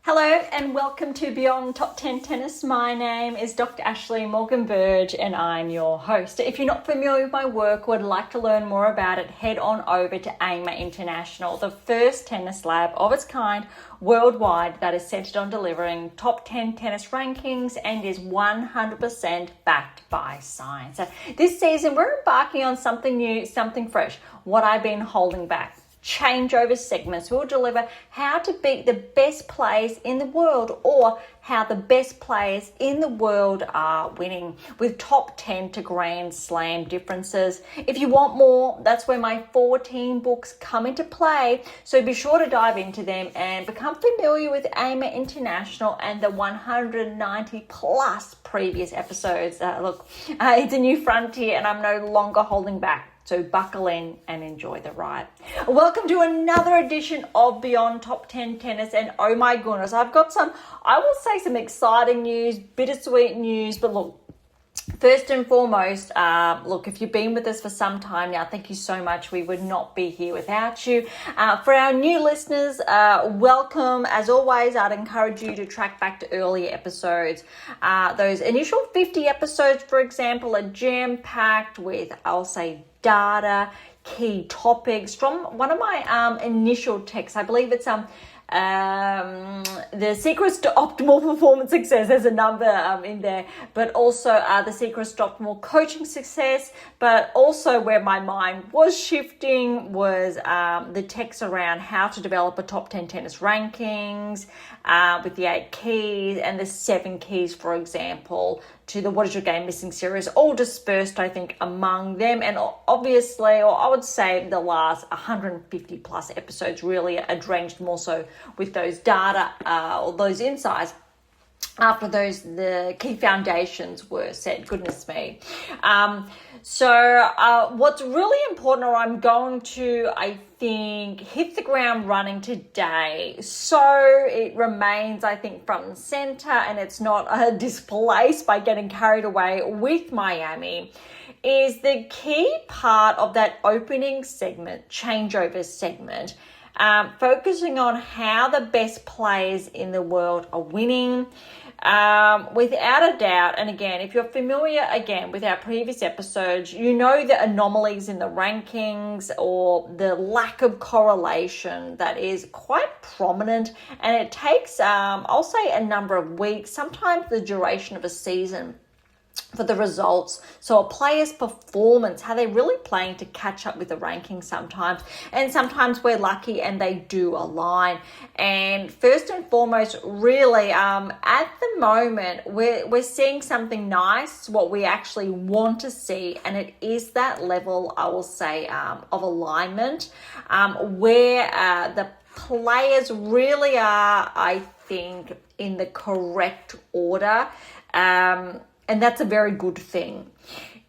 Hello and welcome to Beyond Top 10 Tennis. My name is Dr. Ashley Morgan Berge and I'm your host. If you're not familiar with my work or would like to learn more about it, head on over to AIMA International, the first tennis lab of its kind worldwide that is centered on delivering top 10 tennis rankings and is 100% backed by science. So this season we're embarking on something new, something fresh, what I've been holding back. Changeover segments will deliver how to beat the best players in the world or how the best players in the world are winning with top 10 to Grand Slam differences. If you want more, that's where my 14 books come into play. So be sure to dive into them and become familiar with AIMA International and the 190 plus previous episodes. It's a new frontier and I'm no longer holding back. So buckle in and enjoy the ride. Welcome to another edition of Beyond Top 10 Tennis. And oh my goodness, I've got some exciting news, bittersweet news. But look, first and foremost, if you've been with us for some time now, thank you so much. We would not be here without you. For our new listeners, welcome. As always, I'd encourage you to track back to earlier episodes. Those initial 50 episodes, for example, are jam-packed with, I'll say, data, key topics from one of my initial texts. I believe it's the secrets to optimal performance success. There's a number in there, but also the secrets to optimal coaching success. But also where my mind was shifting was the text around how to develop a top 10 tennis rankings with the 8 keys and the 7 keys, for example, to the What Is Your Game Missing series, all dispersed, I think, among them. And obviously, or I would say the last 150 plus episodes really are drenched more so with those data or those insights after the key foundations were set. Goodness me. So what's really important, or I'm going to, I think, hit the ground running today, so it remains, I think, front and center and it's not displaced by getting carried away with Miami, is the key part of that opening segment, changeover segment, focusing on how the best players in the world are winning. Without a doubt, and again, if you're familiar again with our previous episodes, you know the anomalies in the rankings or the lack of correlation that is quite prominent, and it takes, I'll say, a number of weeks, sometimes the duration of a season for the results. So a player's performance, how they're really playing to catch up with the rankings sometimes. And sometimes we're lucky and they do align. And first and foremost, really, at the moment, we're seeing something nice, what we actually want to see. And it is that level, I will say, of alignment, where the players really are, I think, in the correct order. And that's a very good thing.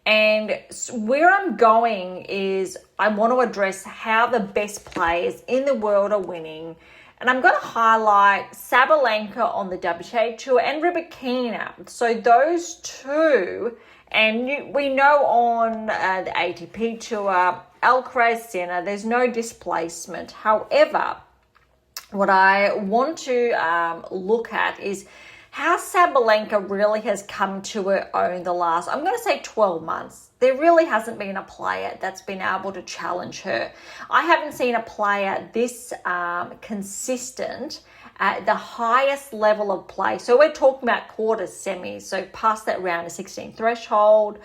And where I'm going is I want to address how the best players in the world are winning. And I'm going to highlight Sabalenka on the WTA Tour and Rybakina. So those two, and we know on the ATP Tour, Alcaraz Sinner, there's no displacement. However, what I want to look at is how Sabalenka really has come to her own the last, I'm going to say 12 months. There really hasn't been a player that's been able to challenge her. I haven't seen a player this consistent at the highest level of play. So we're talking about quarters, semis, so past that round of 16 threshold,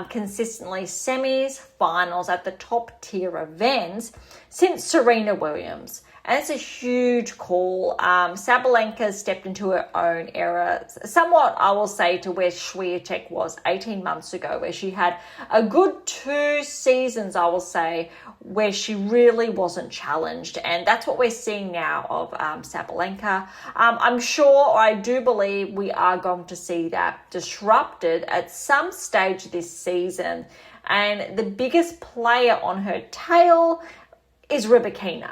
consistently semis, finals at the top tier events since Serena Williams. And it's a huge call. Sabalenka stepped into her own era, somewhat, I will say, to where Swiatek was 18 months ago, where she had a good 2 seasons, I will say, where she really wasn't challenged. And that's what we're seeing now of Sabalenka. I'm sure, or I do believe, we are going to see that disrupted at some stage this season. And the biggest player on her tail is Rybakina.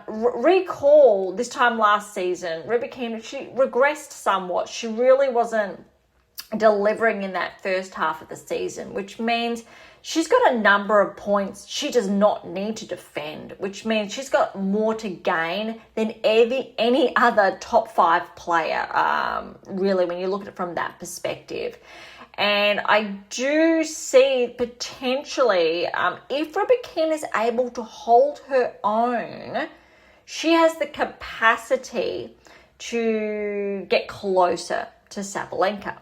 Recall this time last season, Rybakina, she regressed somewhat. She really wasn't delivering in that first half of the season, which means she's got a number of points she does not need to defend, which means she's got more to gain than any other top 5 player, really, when you look at it from that perspective. And I do see potentially, if Rybakina is able to hold her own, she has the capacity to get closer to Sabalenka.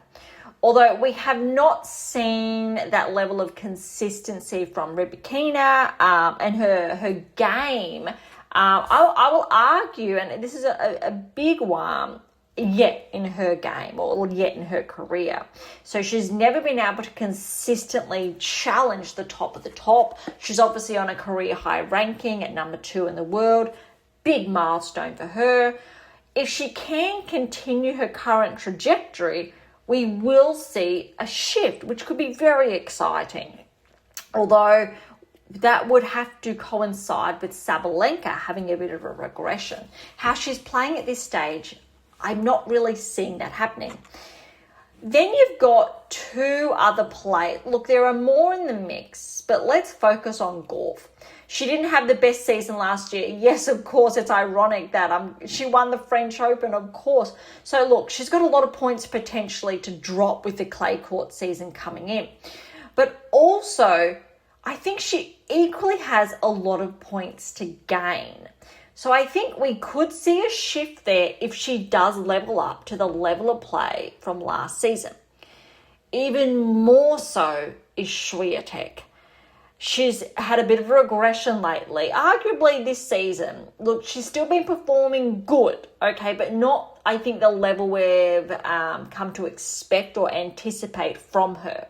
Although we have not seen that level of consistency from Rybakina and her game, I will argue, and this is a big one, yet in her game or yet in her career. So she's never been able to consistently challenge the top of the top. She's obviously on a career high ranking at number 2 in the world. Big milestone for her. If she can continue her current trajectory, we will see a shift, which could be very exciting. Although that would have to coincide with Sabalenka having a bit of a regression. How she's playing at this stage, I'm not really seeing that happening. Then you've got 2 other players. Look, there are more in the mix, but let's focus on Gauff. She didn't have the best season last year. Yes, of course, it's ironic that she won the French Open, of course. So look, she's got a lot of points potentially to drop with the clay court season coming in. But also, I think she equally has a lot of points to gain. So I think we could see a shift there if she does level up to the level of play from last season. Even more so is Swiatek. She's had a bit of a regression lately, arguably this season. Look, she's still been performing good, okay, but not, I think, the level we've come to expect or anticipate from her.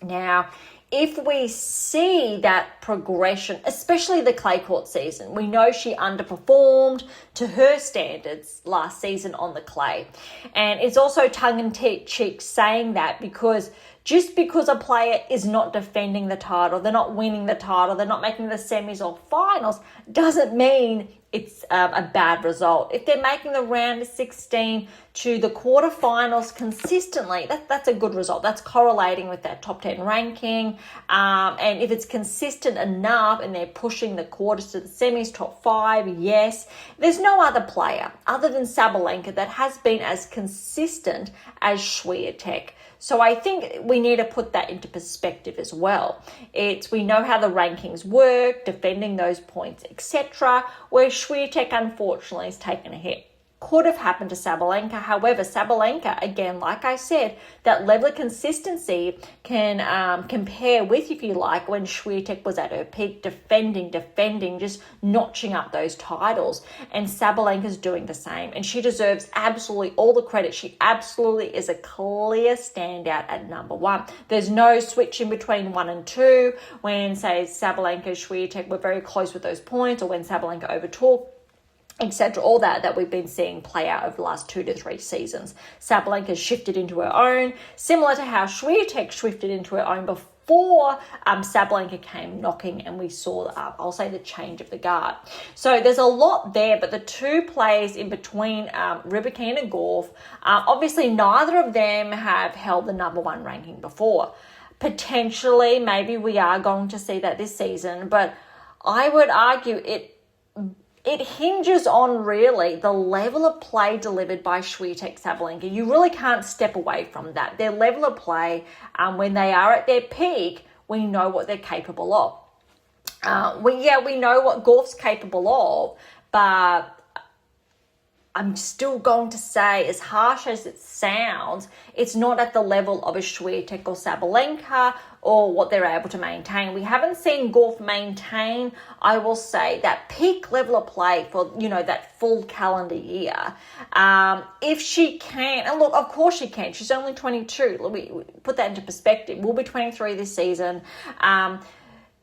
Now, if we see that progression, especially the clay court season, we know she underperformed to her standards last season on the clay. And it's also tongue-in-cheek saying that because just because a player is not defending the title, they're not winning the title, they're not making the semis or finals, doesn't mean it's a bad result. If they're making the round of 16 to the quarterfinals consistently, that's a good result. That's correlating with that top 10 ranking. And if it's consistent enough and they're pushing the quarters to the semis, top 5, yes. There's no other player other than Sabalenka that has been as consistent as Swiatek. So I think we need to put that into perspective as well. We know how the rankings work, defending those points, etc., where Swiatek unfortunately has taken a hit. Could have happened to Sabalenka. However, Sabalenka, again, like I said, that level of consistency can compare with, if you like, when Swiatek was at her peak, defending, just notching up those titles. And Sabalenka's doing the same. And she deserves absolutely all the credit. She absolutely is a clear standout at number 1. There's no switching between 1 and 2 when, say, Sabalenka and Swiatek were very close with those points, or when Sabalenka overtook, etc., all that we've been seeing play out over the last 2 to 3 seasons. Sabalenka shifted into her own, similar to how Swiatek shifted into her own before Sabalenka came knocking and we saw, I'll say, the change of the guard. So there's a lot there, but the 2 players in between, Rybakina and Gauff, obviously neither of them have held the number 1 ranking before. Potentially, maybe we are going to see that this season, but I would argue it hinges on really the level of play delivered by Swiatek Sabalenka. You really can't step away from that. Their level of play, when they are at their peak, we know what they're capable of. We know what Gauff's capable of, but I'm still going to say, as harsh as it sounds, it's not at the level of a Swiatek or Sabalenka or what they're able to maintain. We haven't seen Gauff maintain, I will say, that peak level of play for, that full calendar year. If she can, and look, of course she can. She's only 22. Let me put that into perspective. We'll be 23 this season.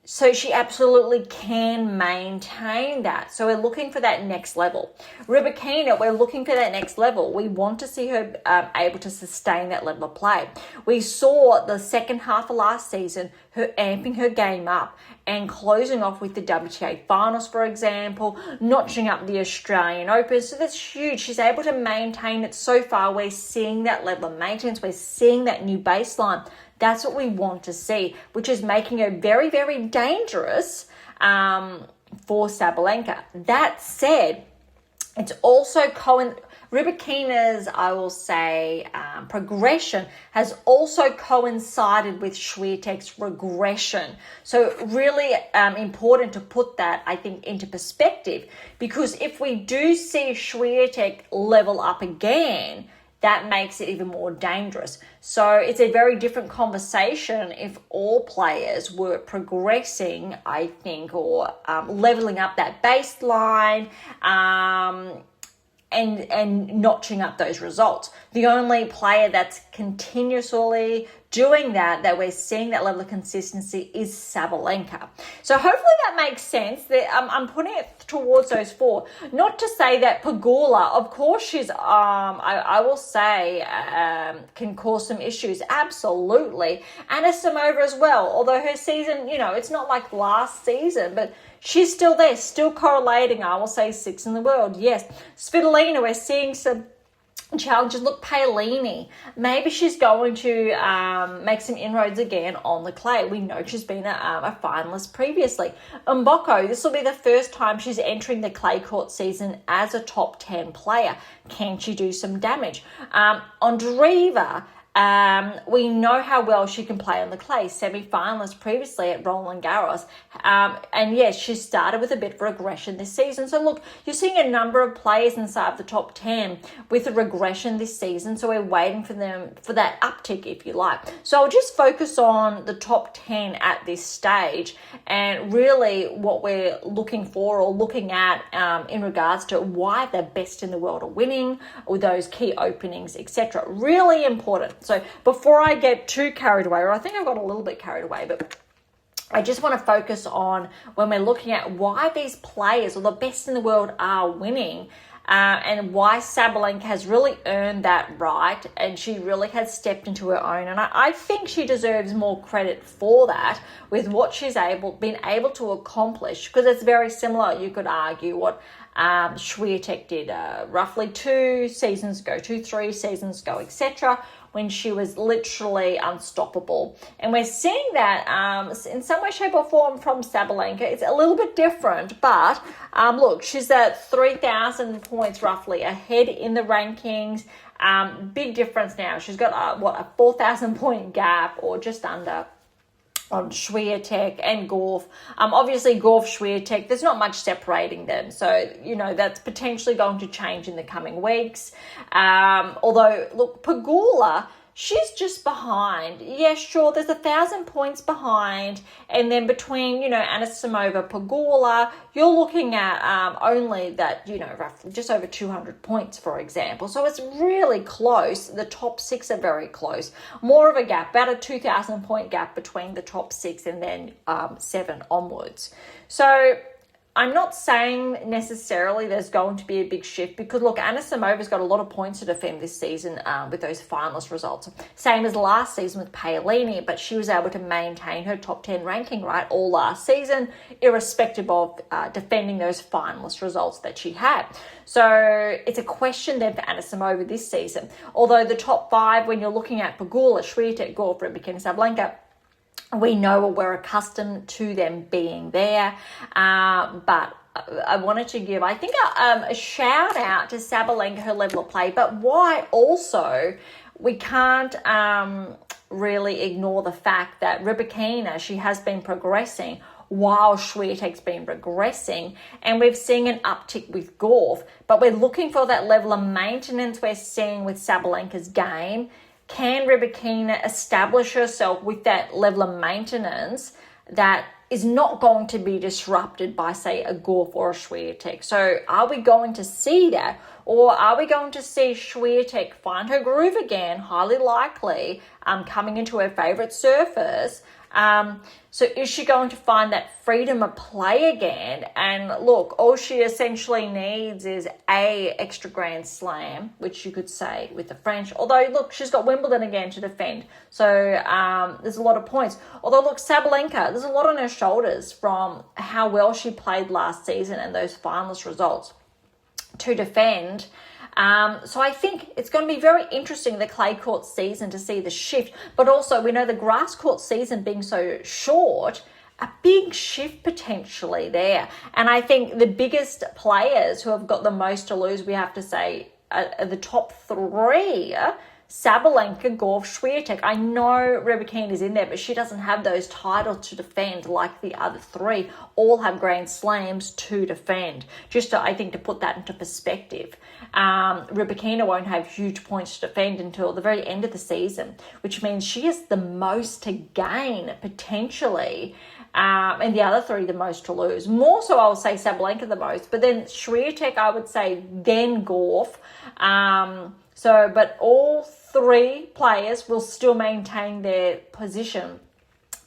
So she absolutely can maintain that. So we're looking for that next level. Rybakina, we're looking for that next level. We want to see her able to sustain that level of play. We saw the second half of last season, her amping her game up and closing off with the WTA finals, for example, notching up the Australian Open. So that's huge. She's able to maintain it so far. We're seeing that level of maintenance. We're seeing that new baseline. That's what we want to see, which is making her very, very dangerous for Sabalenka. That said, it's also Rybakina's, I will say, progression has also coincided with Swiatek's regression. So really important to put that, I think, into perspective, because if we do see Swiatek level up again, that makes it even more dangerous. So it's a very different conversation if all players were progressing, I think, or leveling up that baseline and notching up those results. The only player that's continuously doing that we're seeing that level of consistency is Sabalenka. So hopefully that makes sense. I'm putting it towards those four. Not to say that Pegula, of course she's, I will say, can cause some issues. Absolutely. Anisimova as well. Although her season, it's not like last season, but she's still there, still correlating. I will say 6th in the world. Yes. Svitolina, we're seeing some challenges. Look, Paolini, maybe she's going to make some inroads again on the clay. We know she's been a finalist previously. Mboko, this will be the first time she's entering the clay court season as a top 10 player. Can she do some damage? Andreeva, we know how well she can play on the clay, semi-finalist previously at Roland Garros. And yes, she started with a bit of regression this season. So look, you're seeing a number of players inside the top 10 with a regression this season. So we're waiting for them for that uptick, if you like. So I'll just focus on the top 10 at this stage and really what we're looking for or looking at in regards to why the best in the world are winning with those key openings, etc. Really important. So before I get too carried away, or I think I got a little bit carried away, but I just want to focus on when we're looking at why these players or the best in the world are winning and why Sabalenka has really earned that right and she really has stepped into her own. And I think she deserves more credit for that with what she's been able to accomplish, because it's very similar, you could argue, what Swiatek did roughly 3 seasons ago, etc., when she was literally unstoppable. And we're seeing that in some way, shape or form from Sabalenka. It's a little bit different, but look, she's at 3,000 points roughly ahead in the rankings. Big difference now. She's got a 4,000 point gap or just under on Swiatek and Gauff. Obviously, Gauff, Swiatek, there's not much separating them. So, that's potentially going to change in the coming weeks. Although, look, Pegula, she's just behind. Yeah, sure, there's 1,000 points behind. And then between, Anisimova, Pegula, you're looking at only that, roughly just over 200 points, for example. So it's really close. The top 6 are very close. More of a gap, about a 2,000 point gap between the top 6 and then 7 onwards. So I'm not saying necessarily there's going to be a big shift because, look, Anisimova's got a lot of points to defend this season with those finalist results. Same as last season with Paolini, but she was able to maintain her top 10 ranking, right, all last season, irrespective of defending those finalist results that she had. So it's a question then for Anisimova this season. Although the top 5, when you're looking at Pegula, Swiatek, Gauff, Rybakina, Sabalenka, we know we're accustomed to them being there, but I wanted to give, I think, a shout out to Sabalenka, her level of play, but why also we can't really ignore the fact that Rybakina, she has been progressing while Swiatek's been regressing, and we've seen an uptick with Gauff, but we're looking for that level of maintenance we're seeing with Sabalenka's game. Can Rybakina establish herself with that level of maintenance that is not going to be disrupted by, say, a Gauff or a Swiatek? So are we going to see that? Or are we going to see Swiatek find her groove again, highly likely, coming into her favourite surface, So is she going to find that freedom of play again? And look, all she essentially needs is a extra Grand Slam, which you could say with the French. Although, look, she's got Wimbledon again to defend. So there's a lot of points. Although, look, Sabalenka, there's a lot on her shoulders from how well she played last season and those finalist results to defend. So I think it's going to be very interesting, the clay court season, to see the shift. But also, we know the grass court season being so short, a big shift potentially there. And I think the biggest players who have got the most to lose, we have to say, are the top three. Sabalenka, Gauff, Swiatek. I know Rybakina is in there, but she doesn't have those titles to defend like the other three. All have Grand Slams to defend. Just to, I think, to put that into perspective. Rybakina won't have huge points to defend until the very end of the season, which means she has the most to gain potentially. And the other three the most to lose. More so, I would say Sabalenka the most, but then Swiatek, I would say, then Gauff. But all three players will still maintain their position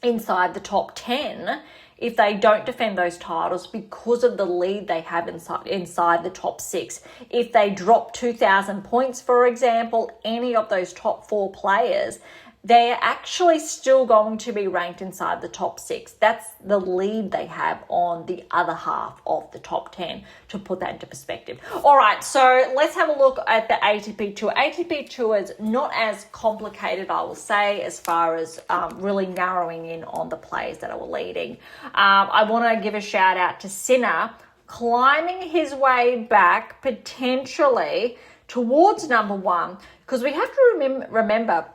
inside the top 10 if they don't defend those titles because of the lead they have inside the top 6. If they drop 2,000 points, for example, any of those top 4 players, they're actually still going to be ranked inside the top 6. That's the lead they have on the other half of the top 10, to put that into perspective. All right, so let's have a look at the ATP Tour. ATP Tour is not as complicated, I will say, as far as really narrowing in on the players that are leading. I want to give a shout out to Sinner, climbing his way back potentially towards number 1, because we have to remember,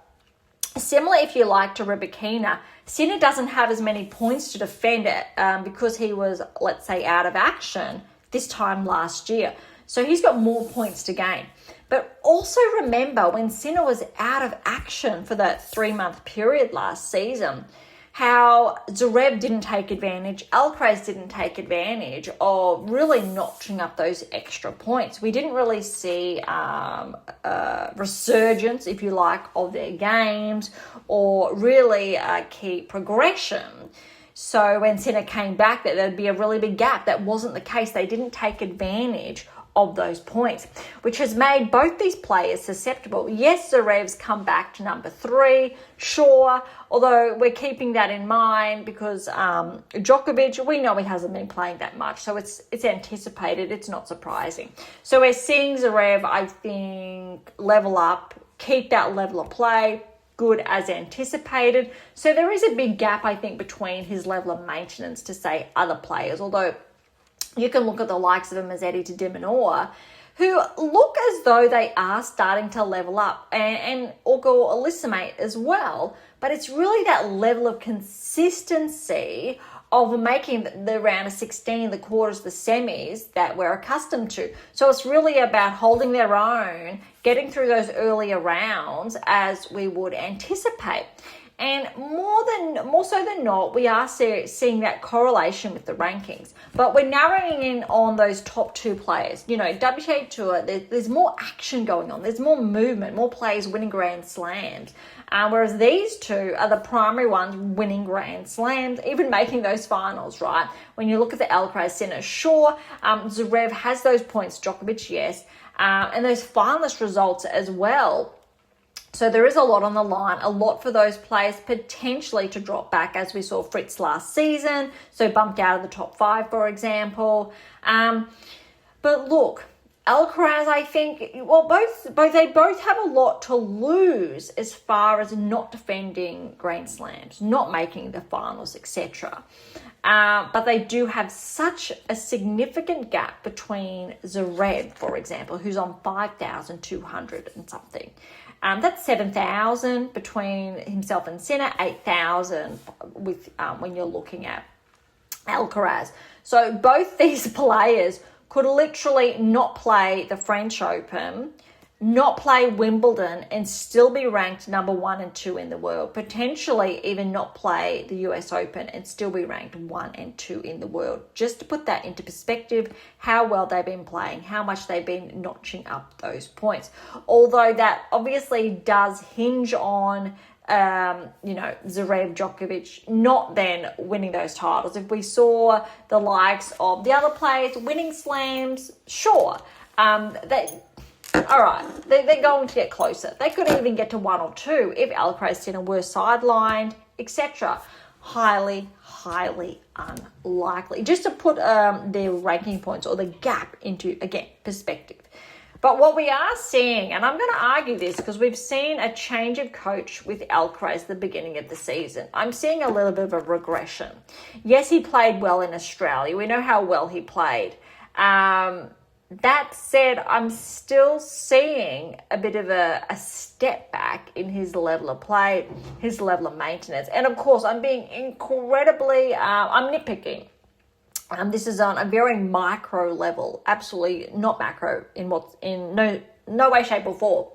similar, if you like, to Rybakina, Sinner doesn't have as many points to defend it because he was, let's say, out of action this time last year. So he's got more points to gain. But also remember, when Sinner was out of action for that 3-month period last season, how Zverev didn't take advantage, Alcaraz didn't take advantage of really notching up those extra points. We didn't really see resurgence, if you like, of their games, or really a key progression. So when Sinner came back, there'd be a really big gap. That wasn't the case. They didn't take advantage of those points, which has made both these players susceptible. Yes, Zverev's come back to number 3, sure, although we're keeping that in mind because Djokovic, we know he hasn't been playing that much, so it's anticipated, it's not surprising. So we're seeing Zverev, I think, level up, keep that level of play, good as anticipated. So there is a big gap, I think, between his level of maintenance to, say, other players, although you can look at the likes of a Mazzetti to Dimonor, who look as though they are starting to level up, and Orgo Elissimate as well. But it's really that level of consistency of making the round of 16, the quarters, the semis that we're accustomed to. So it's really about holding their own, getting through those earlier rounds as we would anticipate. And more so than not, we are seeing that correlation with the rankings. But we're narrowing in on those top 2 players. You know, WTA Tour, there's more action going on. There's more movement, more players winning Grand Slams. Whereas these two are the primary ones winning Grand Slams, even making those finals, right? When you look at the Alcaraz Sinner, sure, Zverev has those points, Djokovic, yes, and those finalist results as well. So there is a lot on the line, a lot for those players potentially to drop back, as we saw Fritz last season, so bumped out of the top 5, for example. But look, Alcaraz, I think, well, they both have a lot to lose as far as not defending Grand Slams, not making the finals, etc. But they do have such a significant gap between Zverev, for example, who's on 5,200 and something. That's 7,000 between himself and Sinner, 8,000 with when you're looking at Alcaraz. So both these players could literally not play the French Open, not play Wimbledon, and still be ranked number 1 and 2 in the world. Potentially even not play the US Open and still be ranked 1 and 2 in the world. Just to put that into perspective, how well they've been playing, how much they've been notching up those points. Although that obviously does hinge on Zverev, Djokovic not then winning those titles. If we saw the likes of the other players winning slams, sure. They're going to get closer. They could even get to 1 or 2 if Alcaraz Sinner were sidelined, etc. Highly, highly unlikely. Just to put their ranking points or the gap into, again, perspective. But what we are seeing, and I'm going to argue this because we've seen a change of coach with Alcaraz at the beginning of the season. I'm seeing a little bit of a regression. Yes, he played well in Australia. We know how well he played. That said, I'm still seeing a bit of a step back in his level of play, his level of maintenance. And of course, I'm being incredibly, I'm nitpicking. This is on a very micro level, absolutely not macro in no way, shape or form.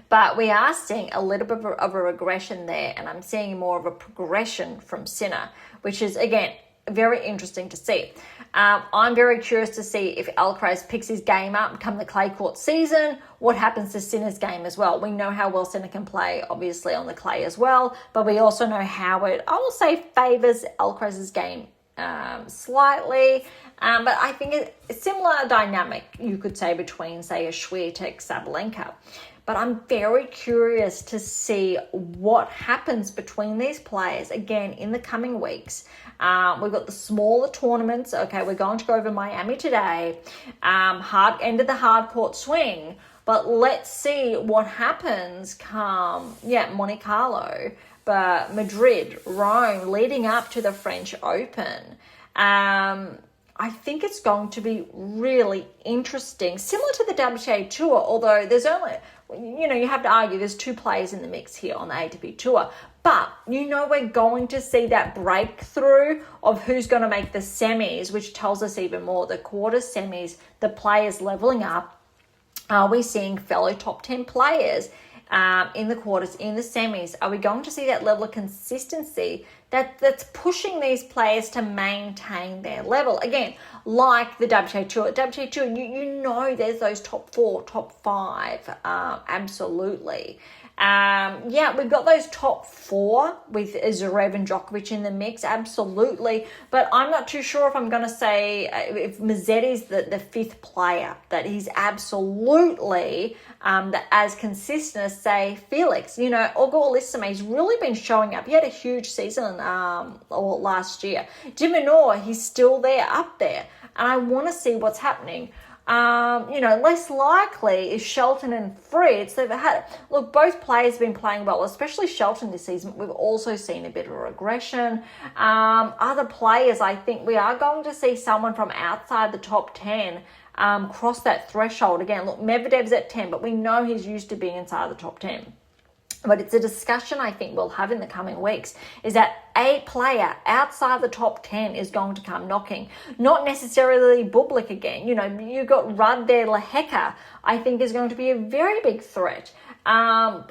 But we are seeing a little bit of a regression there, and I'm seeing more of a progression from Sinner, which is, again, very interesting to see. I'm very curious to see if Alcaraz picks his game up come the clay court season. What happens to Sinner's game as well? We know how well Sinner can play, obviously, on the clay as well, but we also know how it, I will say, favours Alcaraz's game slightly. But I think a similar dynamic, you could say, between, say, a Swiatek, Sabalenka. But I'm very curious to see what happens between these players, again, in the coming weeks. We've got the smaller tournaments. Okay, we're going to go over Miami today. End of the hard court swing. But let's see what happens come, Monte Carlo, but Madrid, Rome, leading up to the French Open. I think it's going to be really interesting, similar to the WTA Tour, although there's only, you have to argue there's 2 players in the mix here on the ATP Tour. But, we're going to see that breakthrough of who's going to make the semis, which tells us even more. The quarter semis, the players leveling up. Are we seeing fellow top 10 players in the quarters, in the semis? Are we going to see that level of consistency that's pushing these players to maintain their level? Again, like the WTA Tour. WTA Tour, there's those top 4, top 5, absolutely. We've got those top 4 with Zverev and Djokovic in the mix, absolutely. But I'm not too sure if I'm going to say if Mazzetti's the 5th player, that he's absolutely as consistent as, say, Felix. Auger-Aliassime, he's really been showing up. He had a huge season last year. Dimonor, he's still there, up there. And I want to see what's happening. Less likely is Shelton and Fritz. Both players have been playing well, especially Shelton this season. We've also seen a bit of a regression. Other players, I think we are going to see someone from outside the top 10 cross that threshold. Again, Medvedev's at 10, but we know he's used to being inside the top 10. But it's a discussion I think we'll have in the coming weeks, is that a player outside the top 10 is going to come knocking. Not necessarily Bublik again. You've got Rudd there, Lehecka, I think is going to be a very big threat.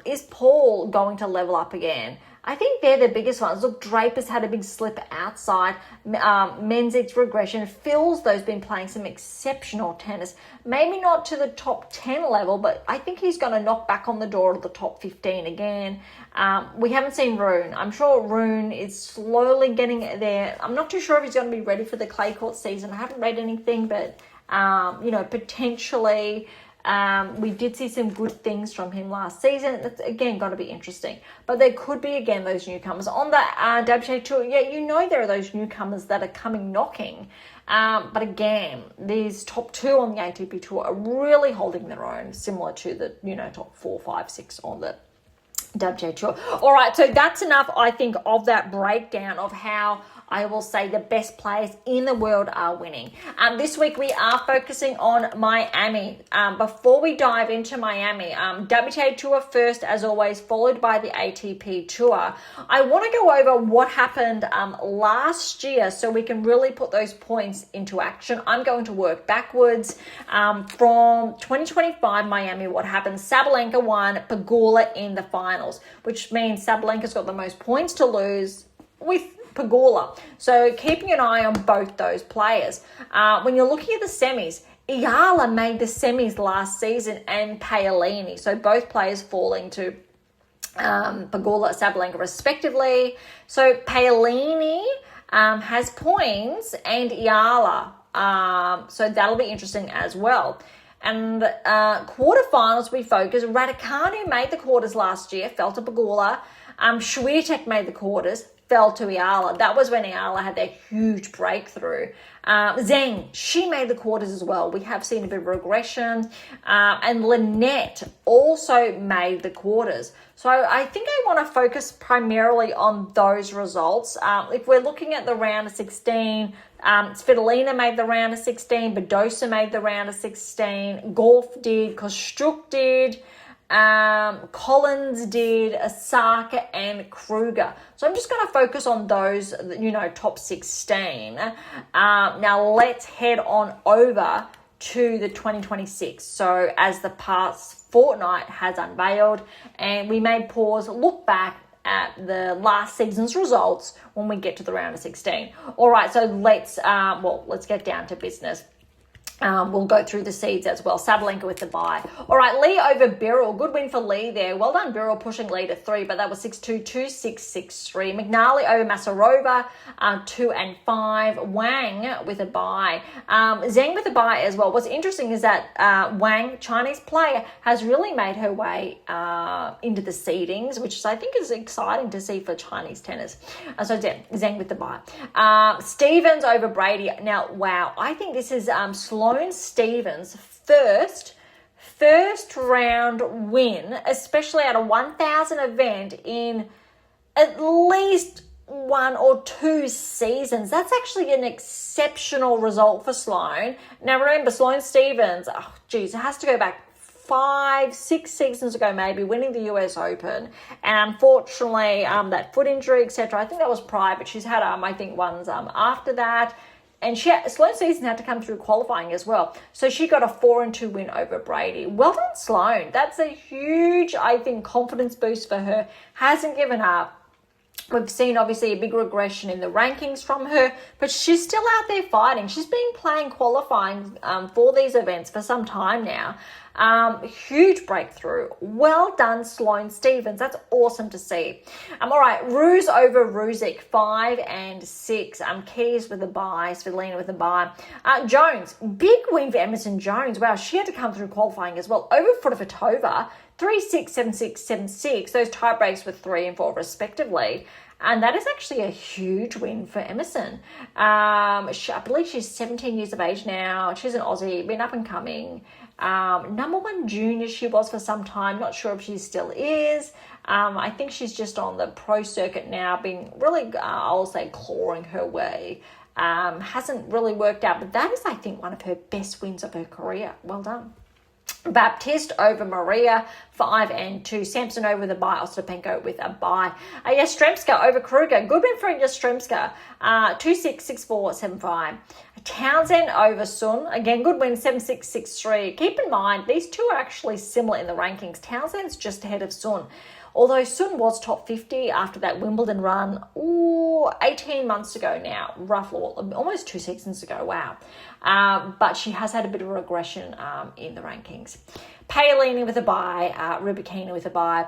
Is Paul going to level up again? I think they're the biggest ones. Look, Draper's had a big slip outside. Menzig's regression. Phil's, though, has been playing some exceptional tennis. Maybe not to the top 10 level, but I think he's going to knock back on the door of the top 15 again. We haven't seen Rune. I'm sure Rune is slowly getting there. I'm not too sure if he's going to be ready for the clay court season. I haven't read anything, but, potentially... we did see some good things from him last season. That's, again, going to be interesting. But there could be, again, those newcomers. On the WTA Tour, there are those newcomers that are coming knocking. But again, these top 2 on the ATP Tour are really holding their own, similar to the, top 4, 5, 6 on the WTA Tour. All right, so that's enough, I think, of that breakdown of how I will say the best players in the world are winning. This week we are focusing on Miami. Before we dive into Miami, WTA Tour first, as always, followed by the ATP Tour. I want to go over what happened last year so we can really put those points into action. I'm going to work backwards from 2025 Miami. What happened? Sabalenka won, Pegula in the finals, which means Sabalenka's got the most points to lose with Pegula. So keeping an eye on both those players. When you're looking at the semis, Iala made the semis last season and Paolini. So both players falling to Pegula, Sabalenka respectively. So Paolini has points and Iala. So that'll be interesting as well. And quarterfinals, we focus. Rybakina made the quarters last year, fell to Pegula. Swiatek made the quarters, fell to Iala. That was when Iala had their huge breakthrough. Zheng, she made the quarters as well. We have seen a bit of regression. And Lynette also made the quarters. So I think I want to focus primarily on those results. If we're looking at the round of 16, Svitolina made the round of 16, Badosa made the round of 16, Gauff did, Kostruk did, Collins did, Osaka and Kruger. So I'm just going to focus on those, top 16. Now let's head on over to the 2026. So as the past fortnight has unveiled, and we may pause, look back at the last season's results when we get to the round of 16. All right, so let's get down to business. We'll go through the seeds as well. Sabalenka with the bye. All right, Lee over Birrell. Good win for Lee there. Well done, Birrell, pushing Lee to 3, but that was 6-2, 2-6, 6-3. McNally over Masarova, 2 and 5. Wang with a bye. Zheng with a bye as well. What's interesting is that Wang, Chinese player, has really made her way into the seedings, which I think is exciting to see for Chinese tennis. So Zheng with the bye. Stevens over Brady. Now, wow, I think this is Sloane Stevens' first round win, especially at a 1,000 event in at least 1 or 2 seasons. That's actually an exceptional result for Sloane. Now remember, Sloane Stevens, it has to go back 5-6 seasons ago maybe, winning the US Open, and unfortunately that foot injury, etc. I think that was prior, but she's had I think ones after that. And Sloane Stevens had to come through qualifying as well. So she got a 4-2 win over Brady. Well done, Sloane. That's a huge, I think, confidence boost for her. Hasn't given up. We've seen, obviously, a big regression in the rankings from her, but she's still out there fighting. She's been playing qualifying for these events for some time now. Huge breakthrough. Well done, Sloane Stevens. That's awesome to see. All right, Ruse over Ruzic, 5 and 6. Keys with a bye, Svitolina with a bye. Jones, big win for Emerson Jones. Wow, she had to come through qualifying as well. Over Fruhvirtova, 3-6, 7-6, 7-6. Those tie breaks were 3 and 4 respectively. And that is actually a huge win for Emerson. I believe she's 17 years of age now. She's an Aussie, been up and coming. Number 1 junior she was for some time. Not sure if she still is. I think she's just on the pro circuit now, been really, I'll say, clawing her way. Hasn't really worked out, but that is, I think, one of her best wins of her career. Well done. Baptiste over Maria, 5 and 2. Sampson over the bye. Ostapenko with a bye. Yastremska over Kruger. Good win for Yastremska. 2-6, 6-4, 7-5. Townsend over Sun. Again, good win, 7-6, 6-3. Keep in mind, these two are actually similar in the rankings. Townsend's just ahead of Sun. Although Sun was top 50 after that Wimbledon run, 18 months ago now, roughly, almost 2 seasons ago, wow. But she has had a bit of a regression in the rankings. Paolini with a bye, Rybakina with a bye.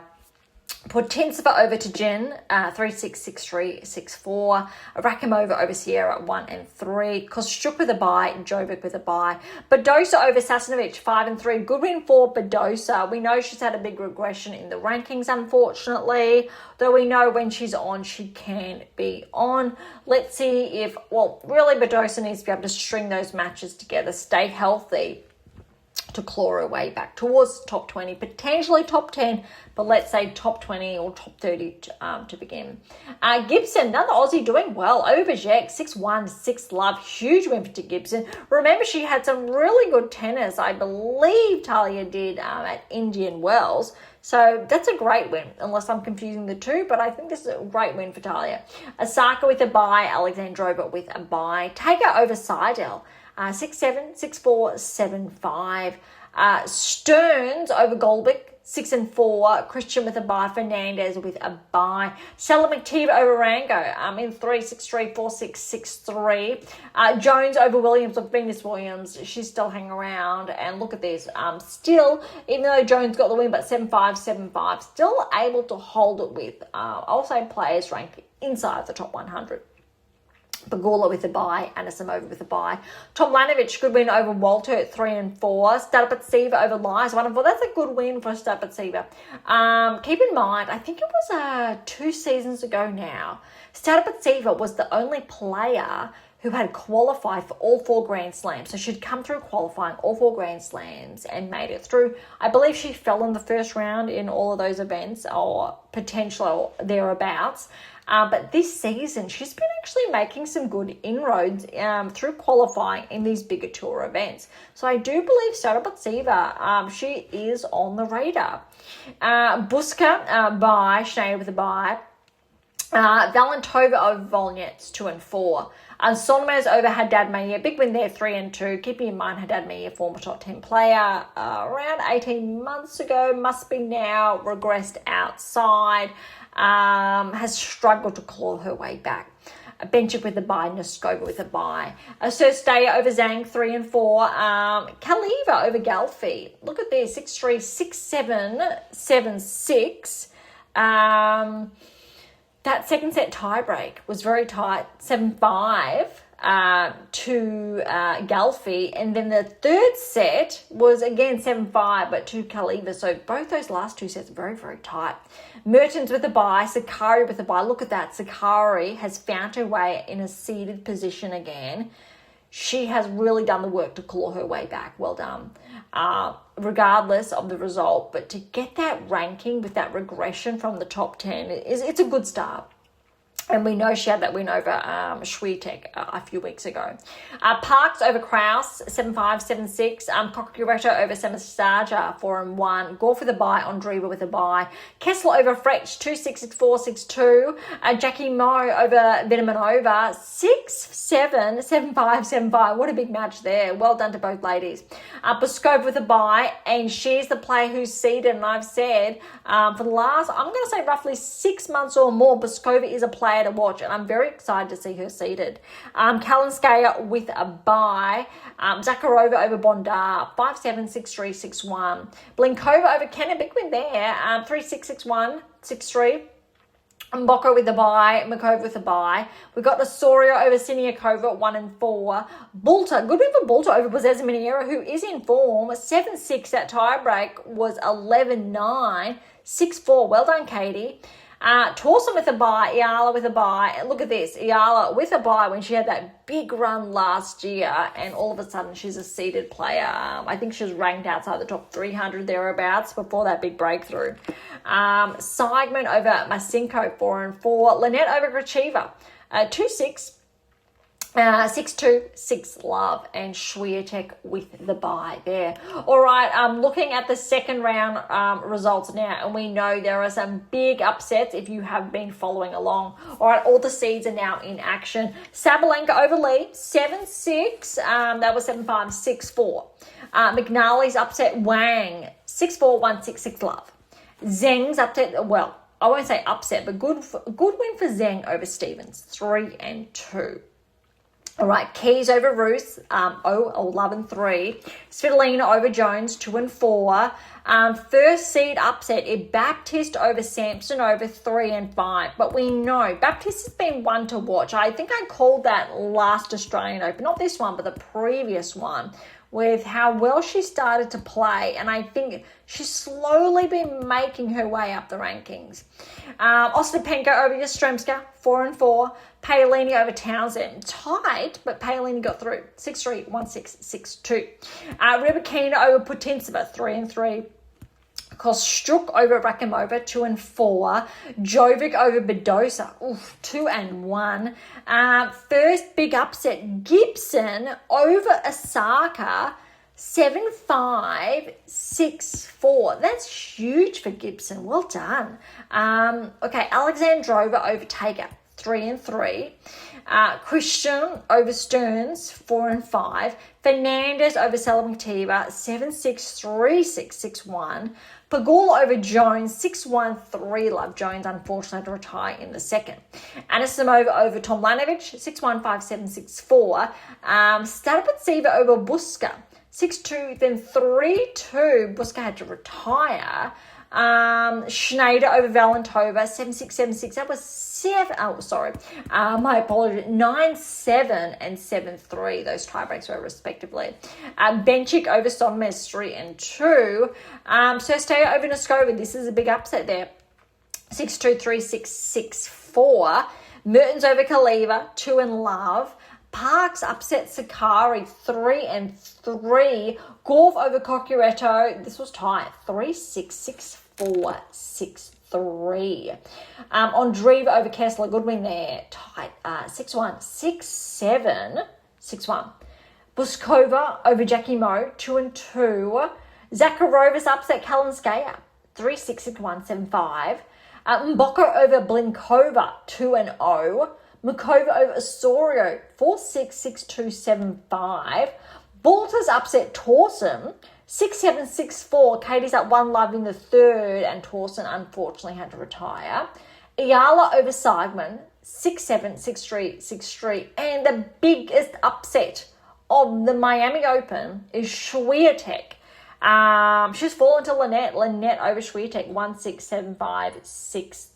Putintseva over to Jen, 3-6, 6-3, 6-4. Rakimova over Sierra, 1 and 3. Kostruk with a bye, Jovic with a bye. Badosa over Sasnovich, 5 and 3. Good win for Badosa. We know she's had a big regression in the rankings, unfortunately. Though we know when she's on, she can be on. Let's see if, really Badosa needs to be able to string those matches together, stay healthy, to claw her way back towards top 20, potentially top 10, but let's say top 20 or top 30 to begin. Gibson, another Aussie doing well. Over Berge, 6-1, 6-love. Huge win for Gibson. Remember, she had some really good tennis. I believe Talia did at Indian Wells. So that's a great win, unless I'm confusing the two, but I think this is a great win for Talia. Osaka with a bye, Alexandrova with a bye. Taker over Seidel. 6-7, 6-4, 7-5. Stearns over Golbic, 6-4. Christian with a bye. Fernandez with a bye. Sabalenka over Rango in 3-6-3, 4-6-6-3. Jones over Williams, or Venus Williams. She's still hanging around. And look at this. Still, even though Jones got the win, but 7-5, 7-5, still able to hold it with, I'll say, players ranked inside the top 100. Pegula with a bye, Anisimova with a bye. Tomljanovic, good win over Walter at 3-4. Stapatsiva over Lies, 1-4. That's a good win for Stapatsiva. Keep in mind, I think it was 2 seasons ago now, Stapatsiva was the only player who had qualified for all 4 Grand Slams. So she'd come through qualifying all 4 Grand Slams and made it through. I believe she fell in the first round in all of those events, or potentially thereabouts. But this season, she's been actually making some good inroads through qualifying in these bigger tour events. So I do believe Stapatsiva, she is on the radar. Buska, bye. Schneider with a bye. Valentova over Volnets, 2-4. Solomez over Haddad Mayer, big win there, 3-2. Keeping in mind Haddad Mayer, former top 10 player, around 18 months ago, must be now regressed outside, has struggled to claw her way back. Benchik with a bye, Noskova with a bye. Serstaya over Zhang, 3-4. Kaliva over Gauff. Look at this, 6-3, 6-7, 7-6. That second set tiebreak was very tight, 7-5 to Gauff. And then the third set was again 7-5, but to Kaliva. So both those last 2 sets are very, very tight. Mertens with a bye, Sakari with a bye. Look at that. Sakari has found her way in a seated position again. She has really done the work to claw her way back. Well done. Regardless of the result, but to get that ranking with that regression from the top 10, it's a good start. And we know she had that win over Swiatek a few weeks ago. Parks over Kraus, 7-5, 7-6. Kokureto over Samastaja, 4-1. Gauff with a bye. Ondriva with a bye. Kessler over Fretch, 2-6, 6-4, 6-2. Jackie Moe over Vitaminova, 6-7, 7-5, 7-5. What a big match there. Well done to both ladies. Boskova with a bye. And she's the player who's seeded. And I've said for the last, I'm going to say roughly 6 months or more, Boskova is a player to watch, and I'm very excited to see her seated. Kalinskaya with a bye. Zakharova over Bondar, 5-7, 6-3, 6-1. Blinkova over Kenna, big win there, 3-6, 6-1, 6-3. Mboko with a bye, Makova with a bye. We got Osorio over Siniakova, 1-4. Bulta, good win for Bulta over Bozeza Miniera, who is in form. 7-6, that tiebreak was 11-9, 6-4. Well done, Katie. Torsen with a bye, Iala with a bye. Look at this, Iala with a bye when she had that big run last year, and all of a sudden she's a seeded player. I think she was ranked outside the top 300 thereabouts before that big breakthrough. Seidman over Masinko, 4-4. Lynette over Gracheva, 2-6. 6-2, 6-love, and Swiatek with the bye there. All right, looking at the second round results now, and we know there are some big upsets if you have been following along. All right, all the seeds are now in action. Sabalenka over Lee, 7-6. That was 7-5, 6-4. McNally's upset Wang, 6-4, 1-6, 6-love. Zheng's upset, well, I won't say upset, but good win for Zheng over Stevens, 3-2. All right, Keys over Roos, 11-3. Svitolina over Jones, 2-4. First seed upset, Baptiste over Sampson over 3-5. But we know Baptiste has been one to watch. I think I called that last Australian Open, not this one, but the previous one, with how well she started to play. And I think she's slowly been making her way up the rankings. Ostapenko over Yastremska, 4-4. Paolini over Townsend, tight, but Paolini got through, 6-3, 1-6, 6-2. Rybakina over Putintseva, 3-3. Kostruk over Rakimova, 2-4. Jovic over Bedosa, 2-1. First big upset, Gibson over Osaka, 7-5, 6-4. That's huge for Gibson. Well done. Okay, Alexandrova over Tager, 3-3. Christian over Stearns, 4-5. Fernandez over Sabalenka 7-6, 3-6, 6-1. Pagula over Jones 6-1, 3-love. Jones unfortunately had to retire in the second. Anisimova over Tomljanovic 6-1, 5-7, 6-4. Stadipitseva over Buska 6-2, then 3-2. Buska had to retire. Schneider over Valentova 7-6, 7-6. That was 7. Oh, sorry. My apologies. 9-7 and 7-3. Those tiebreaks were respectively. Benchik over Sonmes 3-2. Sersteja over Noskova. This is a big upset there. 6-2, 3-6, 6-4. Mertens over Kaliva 2-love. Parks upset Sakari 3-3. Gauff over Cocchiaretto. This was tight. 3-6, 6-4, 6-3. Ondreeva over Kessler. Good win there. Tight. 6-1, 6-7, 6-1. Buskova over Jackie Moe. 2-2. Zakharovas upset Kalinskaya. 3-6, 6-1, 7-5. Mboko over Blinkova. 2-0. Makova over Osorio, 4-6, 6-2, 7-5. Balters upset Torsen, 6-7, 6-4. Katie's up 1-love in the third, and Torsen unfortunately had to retire. Ayala over Seidman, 6-7, 6-3, 6-3. And the biggest upset of the Miami Open is Swiatek. She's fallen to Lynette. Lynette over Swiatek, 1-6, 7-5,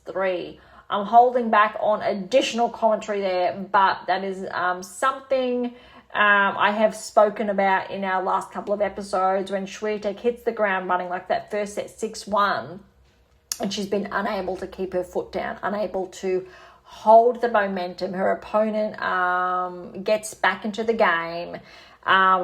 6-3. I'm holding back on additional commentary there, but that is something I have spoken about in our last couple of episodes when Swiatek hits the ground running like that first set 6-1, and she's been unable to keep her foot down, unable to hold the momentum. Her opponent gets back into the game,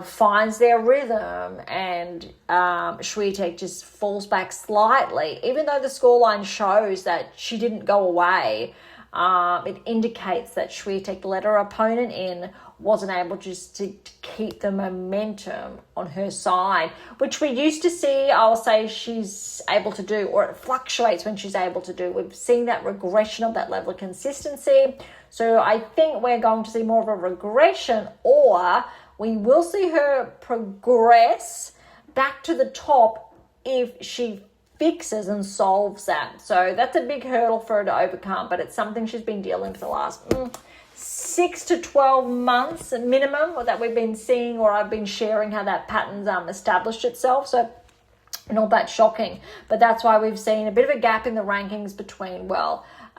finds their rhythm, and Swiatek just falls back slightly. Even though the scoreline shows that she didn't go away, it indicates that Swiatek let her opponent in, wasn't able just to keep the momentum on her side, which we used to see, I'll say, she's able to do, or it fluctuates when she's able to do. We've seen that regression of that level of consistency. So I think we're going to see more of a regression, or we will see her progress back to the top if she fixes and solves that. So that's a big hurdle for her to overcome, but it's something she's been dealing with the last 6 to 12 months minimum that we've been seeing, or I've been sharing how that pattern's established itself. So not that shocking, but that's why we've seen a bit of a gap in the rankings between,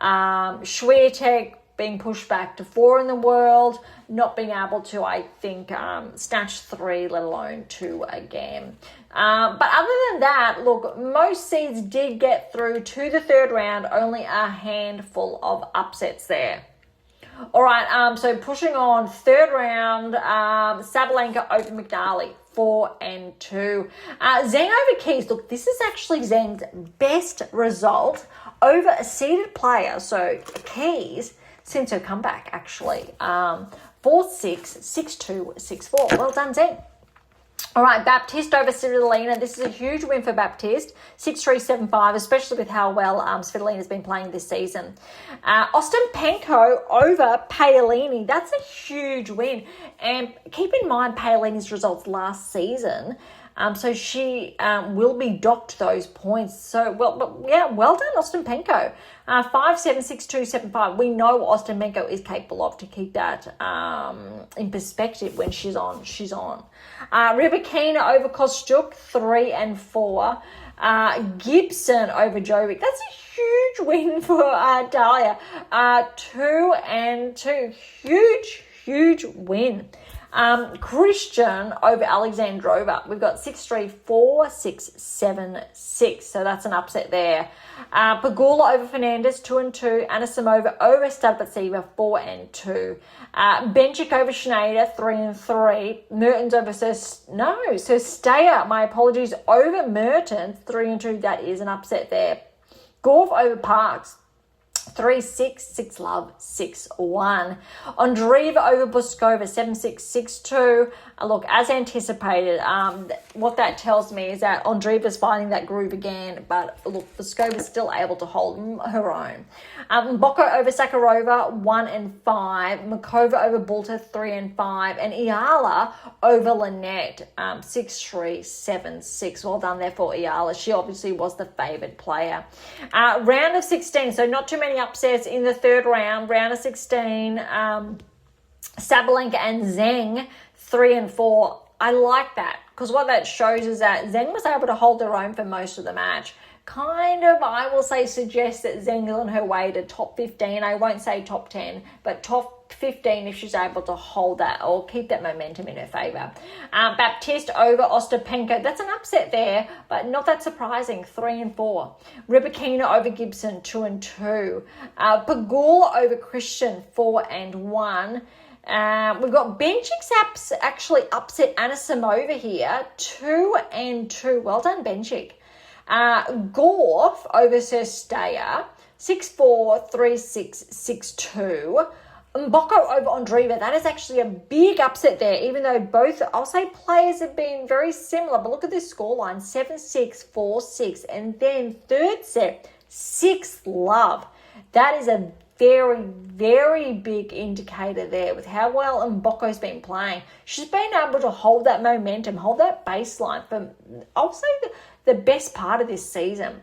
Swiatek being pushed back to 4 in the world, not being able to, I think, snatch 3, let alone 2 again. But other than that, look, most seeds did get through to the third round, only a handful of upsets there. All right, so pushing on, third round, Sabalenka over McNally, 4-2. Zheng over Keys. Look, this is actually Zheng's best result over a seeded player. So Keys, since her comeback, actually. 4-6, 6-2, 6-4. Well done, Zheng. All right, Baptiste over Svitolina. This is a huge win for Baptiste. 6-3, 7-5, especially with how well Svitolina's been playing this season. Ostapenko over Paolini. That's a huge win. And keep in mind Paolini's results last season. So she will be docked those points. So, well done, Ostapenko. 5-7, 6-2, 7-5. We know what Ostapenko is capable of, to keep that in perspective when she's on. Rybakina over Kostyuk, 3-4. Gibson over Jovic. That's a huge win for Dalia. 2-2. Huge win. Christian over Alexandrova. We've got 6-3, 4-6, 7-6. So that's an upset there. Pagula over Fernandez, 2-2. Anisimova over Stadipitseva, 4-2. Benchik over Schneider, 3-3. Mertens over Sersteja, my apologies, over Mertens, 3-2. That is an upset there. Gauff over Parks, 3-6, 6-love, 6-1. Andreeva over Boskova, 7-6, 6-2. Look, as anticipated, what that tells me is that Andreeva's finding that groove again, but look, Boskova's still able to hold her own. Mboko over Sakharova, 1-5. Makova over Bulta, 3-5. And Iala over Lynette, 6-3, 7-6. Well done there for Iala. She obviously was the favoured player. Round of 16, so not too many upsets in the third round. Round of 16, Sabalenka and Zheng, 3-4. I like that because what that shows is that Zheng was able to hold her own for most of the match. Kind of, I will say, suggests that Zheng is on her way to top 15. I won't say top 10, but top 15 if she's able to hold that or keep that momentum in her favour. Baptiste over Ostapenko. That's an upset there, but not that surprising. 3-4. Rybakina over Gibson. 2-2. Pagula over Christian. 4-1. We've got Benchik's actually upset Anisimova here. 2-2. Well done, Benchik. Gauff over Sestaya, 6-4, 3-6, 6-2. Mboko over Andreeva. That is actually a big upset there, even though both, I'll say, players have been very similar. But look at this scoreline, 7-6, 4-6. And then third set, 6-love. That is a very, very big indicator there with how well Mboko's been playing. She's been able to hold that momentum, hold that baseline for, I'll say, the best part of this season.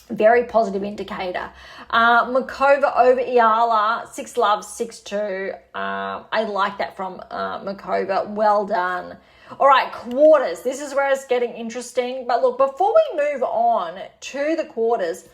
Very positive indicator. Makova over Iala, 6-love, 6-2. I like that from Makova. Well done. All right, quarters. This is where it's getting interesting. But look, before we move on to the quarters,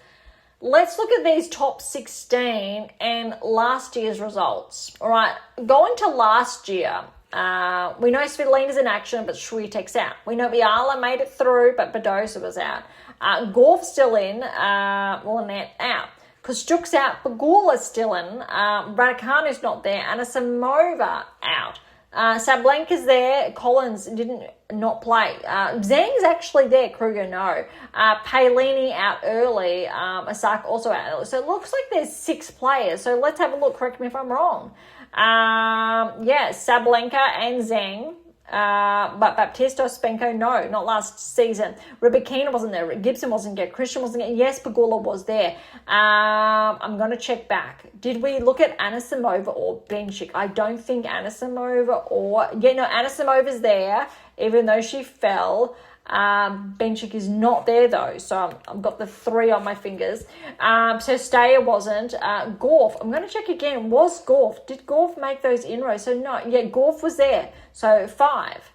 let's look at these top 16 and last year's results. All right, going to last year, we know Svitolina's in action, but Swiatek's out. We know Iala made it through, but Badosa was out. Gauff still in, Lynette out. Kostuk's out, Pagula's still in, Rybakina's not there, Anisimova out. Sabalenka's there, Collins didn't not play. Zhang's actually there, Kruger no. Palini out early, Osaka also out early. So it looks like there's 6 players. So let's have a look, correct me if I'm wrong. Sabalenka and Zhang, but Baptiste Ostapenko, no, not last season. Rybakina wasn't there, Gibson wasn't there, Christian wasn't there. Yes, Pagula was there. I'm going to check back. Did we look at Anisimova or Benchik? I don't think Anisimova Anisimova's there, even though she fell. Benchik is not there though, so I've got the 3 on my fingers. So Steyer wasn't. Gauff, I'm going to check again. Was Gauff? Did Gauff make those inroads? So no, yeah, Gauff was there. So 5.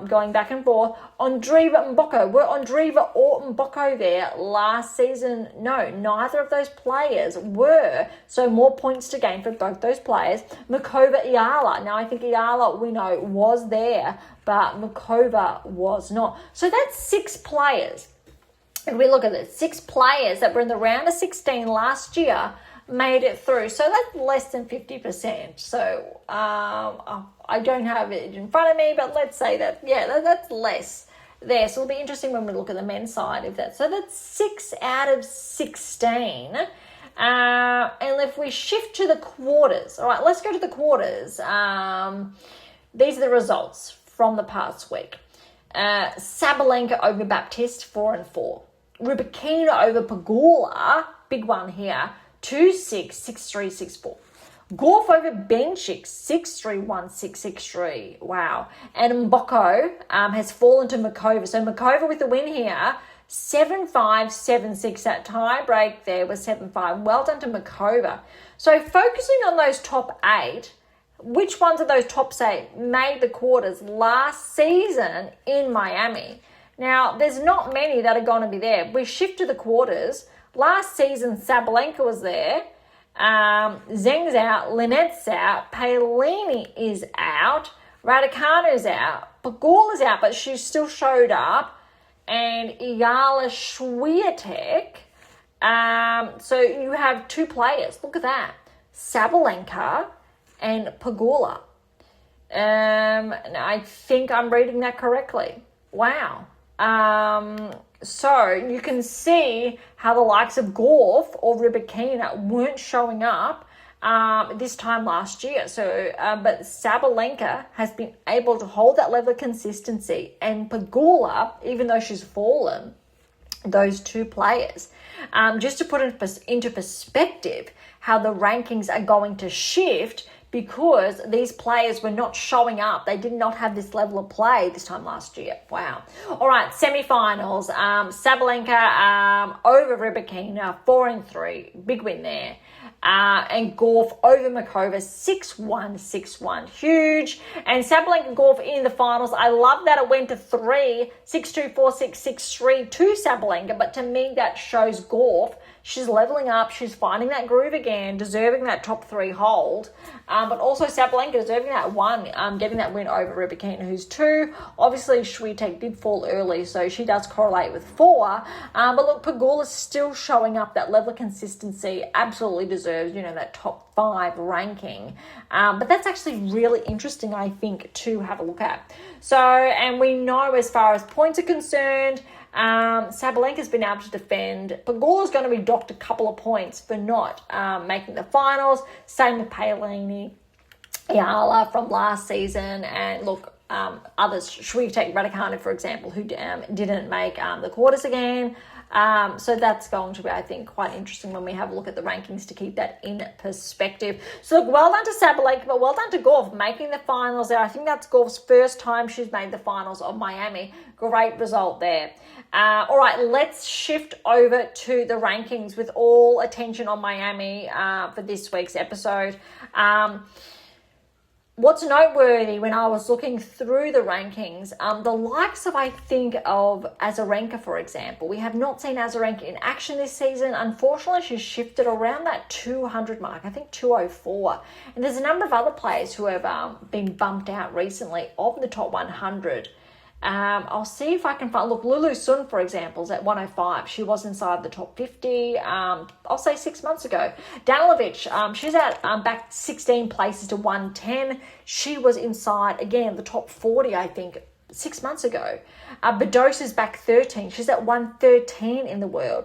Going back and forth. Andreeva and Mboko. Were Andreeva or Mboko there last season? No, neither of those players were. So more points to gain for both those players. Makova, Iala. Now I think Iala, we know, was there, but Makova was not. So that's 6 players. And we look at it, 6 players that were in the round of 16 last year made it through. So that's less than 50%. So I don't have it in front of me, but let's say that, that's less there. So it'll be interesting when we look at the men's side of that. So that's 6 out of 16. And if we shift to the quarters, all right, let's go to the quarters. These are the results from the past week. Sabalenka over Baptiste, 4-4. Rybakina over Pagula, big one here, 2-6, 6-3, 6-4. Gauff over Benchik, 6-3, 1-6, 6-3. Wow. And Mboko has fallen to Makova. So Makova with the win here, 7-5, 7-6. That tie break there was 7-5. Well done to Makova. So focusing on those top 8, which ones of those top 8 made the quarters last season in Miami? Now, there's not many that are going to be there. We shift to the quarters. Last season, Sabalenka was there. Zheng's out. Lynette's out. Palini is out. Rybakina's out. Pagula's out, but she still showed up. And Iala Swiatek. So you have 2 players. Look at that. Sabalenka and Pagula. I think I'm reading that correctly. Wow. So you can see how the likes of Gauff or Rybakina weren't showing up this time last year. So, but Sabalenka has been able to hold that level of consistency, and Pegula, even though she's fallen, those two players, just to put it into perspective, how the rankings are going to shift because these players were not showing up. They did not have this level of play this time last year. Wow. All right, semi-finals. Sabalenka over Rybakina, 4-3. Big win there. And Gauff over Makova, 6-1, 6-1. Huge. And Sabalenka Gauff in the finals. I love that it went to 3, 6-2, 4-6, 6-3 to Sabalenka. But to me, that shows Gauff. She's leveling up. She's finding that groove again, deserving that top 3 hold. But also Sabalenka deserving that 1, getting that win over Rybakina, who's 2. Obviously, Swiatek did fall early, so she does correlate with 4. But look, Pegula's still showing up that level of consistency. Absolutely deserves, that top 5 ranking. But that's actually really interesting, I think, to have a look at. So, and we know as far as points are concerned, Sabalenka's been able to defend. Pegula's going to be docked a couple of points for not making the finals. Same with Palini, Ayala from last season, and look, others, Swiatek, Rybakina, for example, who didn't make the quarters again. So that's going to be, I think, quite interesting when we have a look at the rankings to keep that in perspective. So look, well done to Sabalenka, but well done to Gauff making the finals there. I think that's Gauff's first time she's made the finals of Miami. Great result there. All right, let's shift over to the rankings with all attention on Miami for this week's episode. What's noteworthy when I was looking through the rankings, the likes of, I think, of Azarenka, for example. We have not seen Azarenka in action this season. Unfortunately, she's shifted around that 200 mark, I think 204. And there's a number of other players who have been bumped out recently of the top 100. I'll see if I can find, look, Lulu Sun, for example, is at 105. She was inside the top 50, I'll say 6 months ago. Danilovic, she's at back 16 places to 110. She was inside, again, the top 40, I think, 6 months ago. Badosa's back 13. She's at 113 in the world.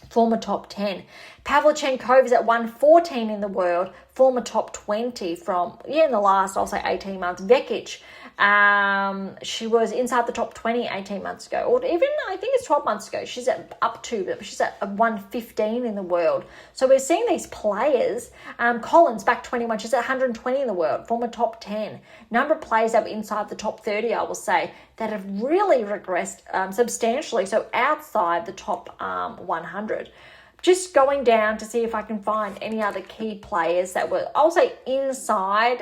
Former top 10. Pavlyuchenkova is at 114 in the world, former top 20 from, in the last, I'll say 18 months. Vekic, she was inside the top 20 18 months ago, or even, I think it's 12 months ago. She's at she's at 115 in the world. So we're seeing these players. Collins, back 21, she's at 120 in the world, former top 10. Number of players that were inside the top 30, I will say, that have really regressed substantially, so outside the top 100. Just going down to see if I can find any other key players that were, I'll say, inside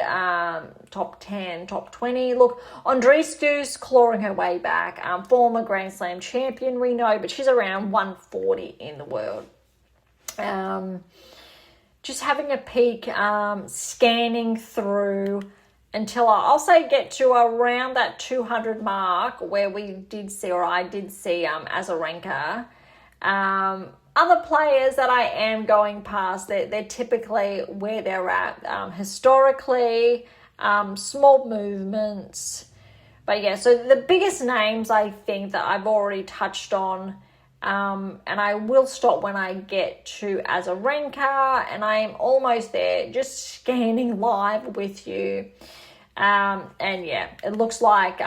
top 10, top 20. Look, Andreescu's clawing her way back. Former Grand Slam champion, we know, but she's around 140 in the world. Just having a peek, scanning through until I'll say get to around that 200 mark where we did see, or I did see Azarenka. Other players that I am going past, they're typically where they're at historically, small movements. But yeah, so the biggest names I think that I've already touched on, and I will stop when I get to Azarenka, and I am almost there, just scanning live with you. And yeah, it looks like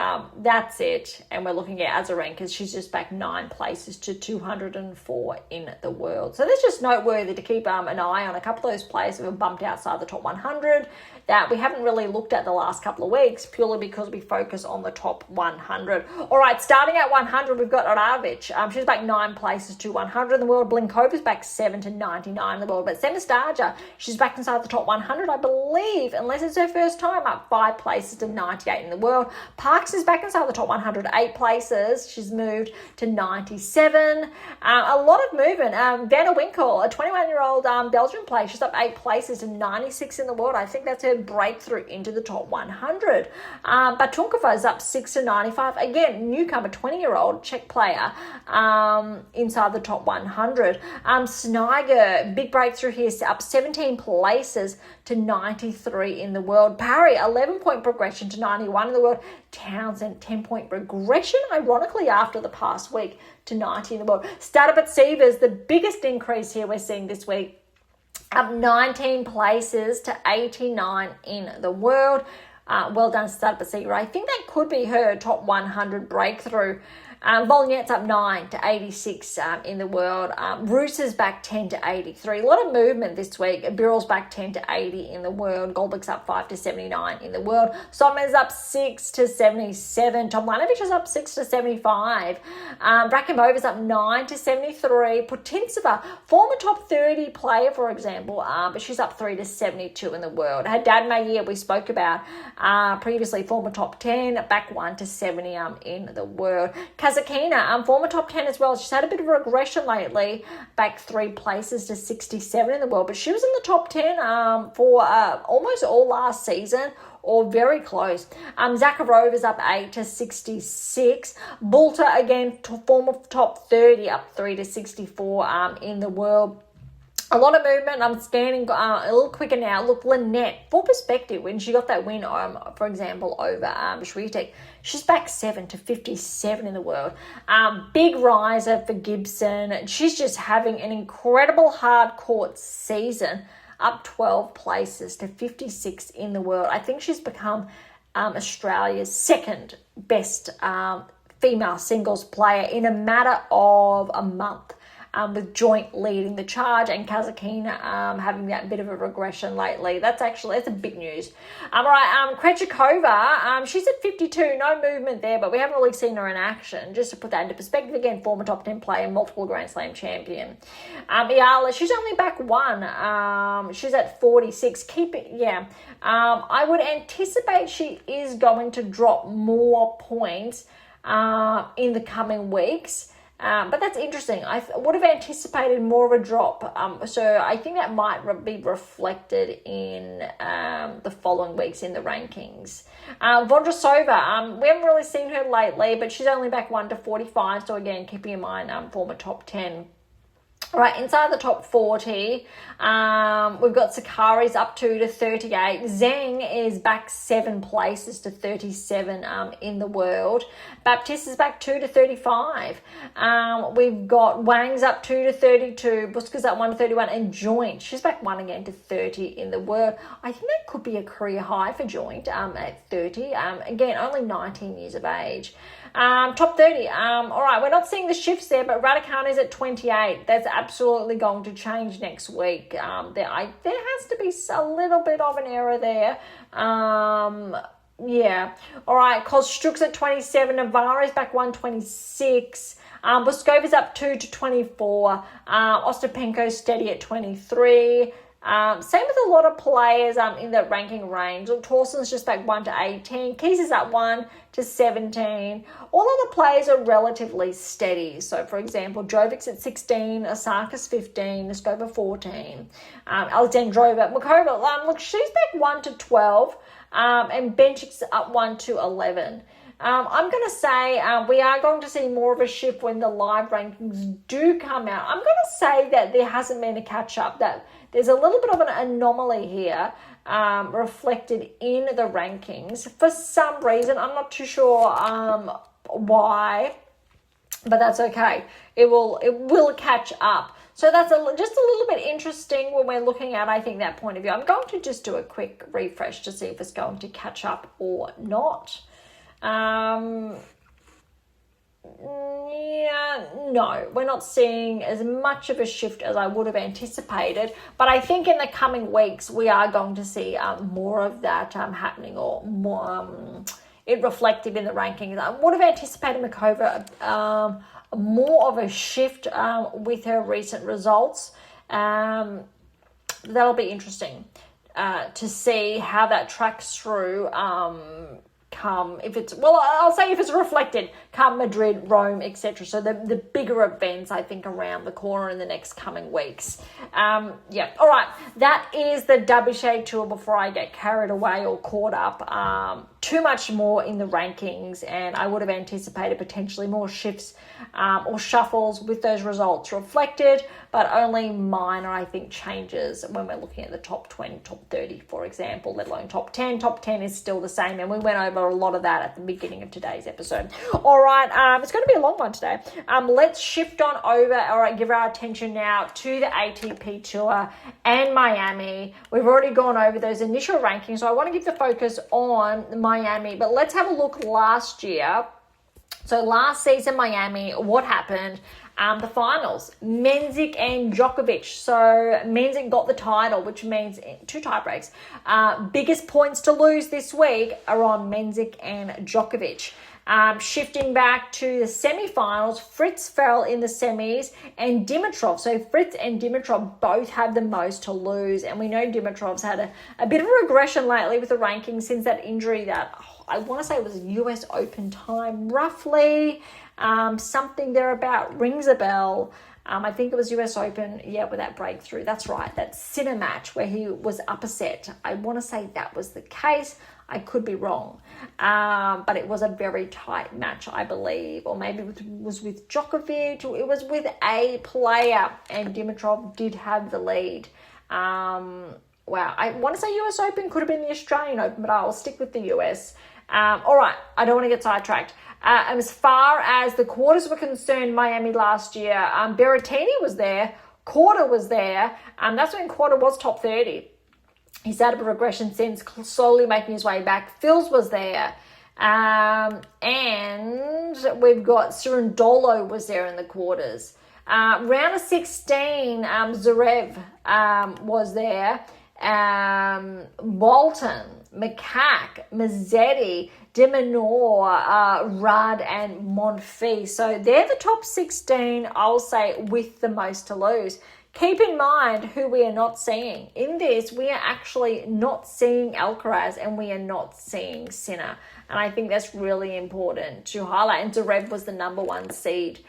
that's it. And we're looking at Azarenka. She's just back 9 places to 204 in the world. So that's just noteworthy to keep an eye on. A couple of those players who have bumped outside the top 100 that we haven't really looked at the last couple of weeks, purely because we focus on the top 100. All right, starting at 100, we've got Radavich. She's back 9 places to 100 in the world. Blinkova's back 7 to 99 in the world. But Semestaja, she's back inside the top 100, I believe, unless it's her first time, up 5 places to 98 in the world. Parks is back inside the top 100, 8 places. She's moved to 97. A lot of movement. Vanna Winkle, a 21-year-old Belgian player, she's up 8 places to 96 in the world. I think that's her breakthrough into the top 100. Batunkova is up 6 to 95. Again, newcomer, 20-year-old Czech player inside the top 100. Snyder, big breakthrough here, up 17 places to 93 in the world. Parry, 11 7-point progression to 91 in the world. Townsend, 10-point regression, ironically, after the past week to 90 in the world. Stadabitsevas, the biggest increase here we're seeing this week, up 19 places to 89 in the world. Well done, Stadabitseva. I think that could be her top 100 breakthrough. Volnet's up 9 to 86 in the world. Roos's back 10 to 83. A lot of movement this week. Birrell's back 10 to 80 in the world. Goldbeck's up 5 to 79 in the world. Somer's up 6 to 77. Tomljanovic is up 6 to 75. Rakhimova's up 9 to 73. Putintseva, former top 30 player, for example, but she's up 3 to 72 in the world. Haddad Mayer, we spoke about previously, former top 10, back 1 to 70 in the world. Kazakina, former top 10 as well. She's had a bit of a regression lately, back 3 places to 67 in the world, but she was in the top 10 for almost all last season, or very close. Zakharova's up 8 to 66. Bulta, again, former top 30, up 3 to 64 in the world. A lot of movement. I'm scanning a little quicker now. Look, Lynette, for perspective, when she got that win, for example, over Swiatek, she's back 7 to 57 in the world. Big riser for Gibson. She's just having an incredible hard court season, up 12 places to 56 in the world. I think she's become Australia's second best female singles player in a matter of a month. With Joint leading the charge and Kazakina having that bit of a regression lately. That's a big news. All right, Krejcikova, she's at 52, no movement there, but we haven't really seen her in action. Just to put that into perspective, again, former top 10 player, multiple Grand Slam champion. Iala, she's only back 1. She's at 46. I would anticipate she is going to drop more points in the coming weeks. But that's interesting. I would have anticipated more of a drop. So I think that might be reflected in the following weeks in the rankings. Vondrasova, we haven't really seen her lately, but she's only back 1 to 45. So again, keeping in mind former top 10. All right, inside the top 40, we've got Sakari's up 2 to 38. Zhang is back 7 places to 37 in the world. Baptiste is back 2 to 35. We've got Wang's up 2 to 32. Buska's up 1 to 31. And Joint, she's back 1 again to 30 in the world. I think that could be a career high for Joint at 30. Again, only 19 years of age. Top 30. All right, we're not seeing the shifts there, but Rybakina is at 28. That's absolutely going to change next week. There has to be a little bit of an error there. Yeah. All right, Kozstruk's at 27. Navarro's back 126. Boskova's up 2 to 24. Ostapenko's steady at 23. Same with a lot of players in the ranking range. Torsen's just back 1 to 18. Keys is up 1 to 17. All other players are relatively steady. So, for example, Jovic's at 16, Osaka's 15, Neskova 14, Alexandrova, Makova, look, she's back 1 to 12, and Benchik's up 1 to 11. I'm going to say we are going to see more of a shift when the live rankings do come out. I'm going to say that there hasn't been a catch-up, that there's a little bit of an anomaly here reflected in the rankings. For some reason, I'm not too sure why, but that's okay. It will catch up. So that's just a little bit interesting when we're looking at, I think, that point of view. I'm going to just do a quick refresh to see if it's going to catch up or not. No, we're not seeing as much of a shift as I would have anticipated, but I think in the coming weeks we are going to see more of that happening, or more it reflected in the rankings. I would have anticipated Makova more of a shift with her recent results. That'll be interesting to see how that tracks through. If it's reflected come Madrid, Rome, etc. So the bigger events, I think, around the corner in the next coming weeks. All right, that is the WTA Tour before I get carried away or caught up. too much more in the rankings, and I would have anticipated potentially more shifts or shuffles with those results reflected, but only minor, I think, changes when we're looking at the top 20, top 30, for example, let alone top 10. Top 10 is still the same, and we went over a lot of that at the beginning of today's episode. All right, it's going to be a long one today. Let's shift on over, all right, give our attention now to the ATP Tour and Miami. We've already gone over those initial rankings, so I want to give the focus on Miami, but let's have a look last year. So last season, Miami, what happened? The finals, Mensik and Djokovic. So Mensik got the title, which means 2 tiebreaks. Biggest points to lose this week are on Mensik and Djokovic. Shifting back to the semi-finals, Fritz fell in the semis and Dimitrov. So Fritz and Dimitrov both have the most to lose. And we know Dimitrov's had a bit of a regression lately with the rankings since that injury that, I want to say it was US Open time, roughly. Something there about rings a bell. I think it was US Open, with that breakthrough. That's right, that Sinner match where he was up a set. I want to say that was the case. I could be wrong. But it was a very tight match, I believe. Or maybe it was with Djokovic. It was with a player, and Dimitrov did have the lead. Wow, I want to say US Open, could have been the Australian Open, but I'll stick with the US. All right, I don't want to get sidetracked. As far as the quarters were concerned, Miami last year, Berrettini was there, Korda was there, that's when Korda was top 30. He's had a regression since, slowly making his way back. Fils was there, and we've got Cerundolo was there in the quarters. Round of 16, Zverev was there, Bolton, Macaque, Mazzetti, De Minaur, Rudd, and Monfils. So they're the top 16, I'll say, with the most to lose. Keep in mind who we are not seeing. In this, we are actually not seeing Alcaraz and we are not seeing Sinner. And I think that's really important to highlight. And Zverev was the number 1 seed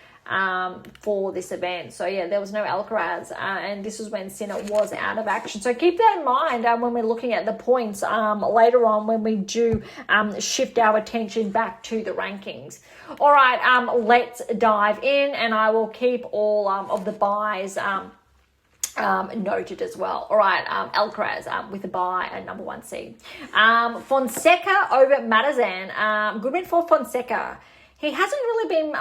for this event. So there was no Alcaraz, and this is when Sinner was out of action. So keep that in mind when we're looking at the points later on when we do shift our attention back to the rankings. All right, let's dive in, and I will keep all of the buys noted as well. All right, Alcaraz with a bye at number 1 seed. Fonseca over Matazan. Good win for Fonseca. He hasn't really been,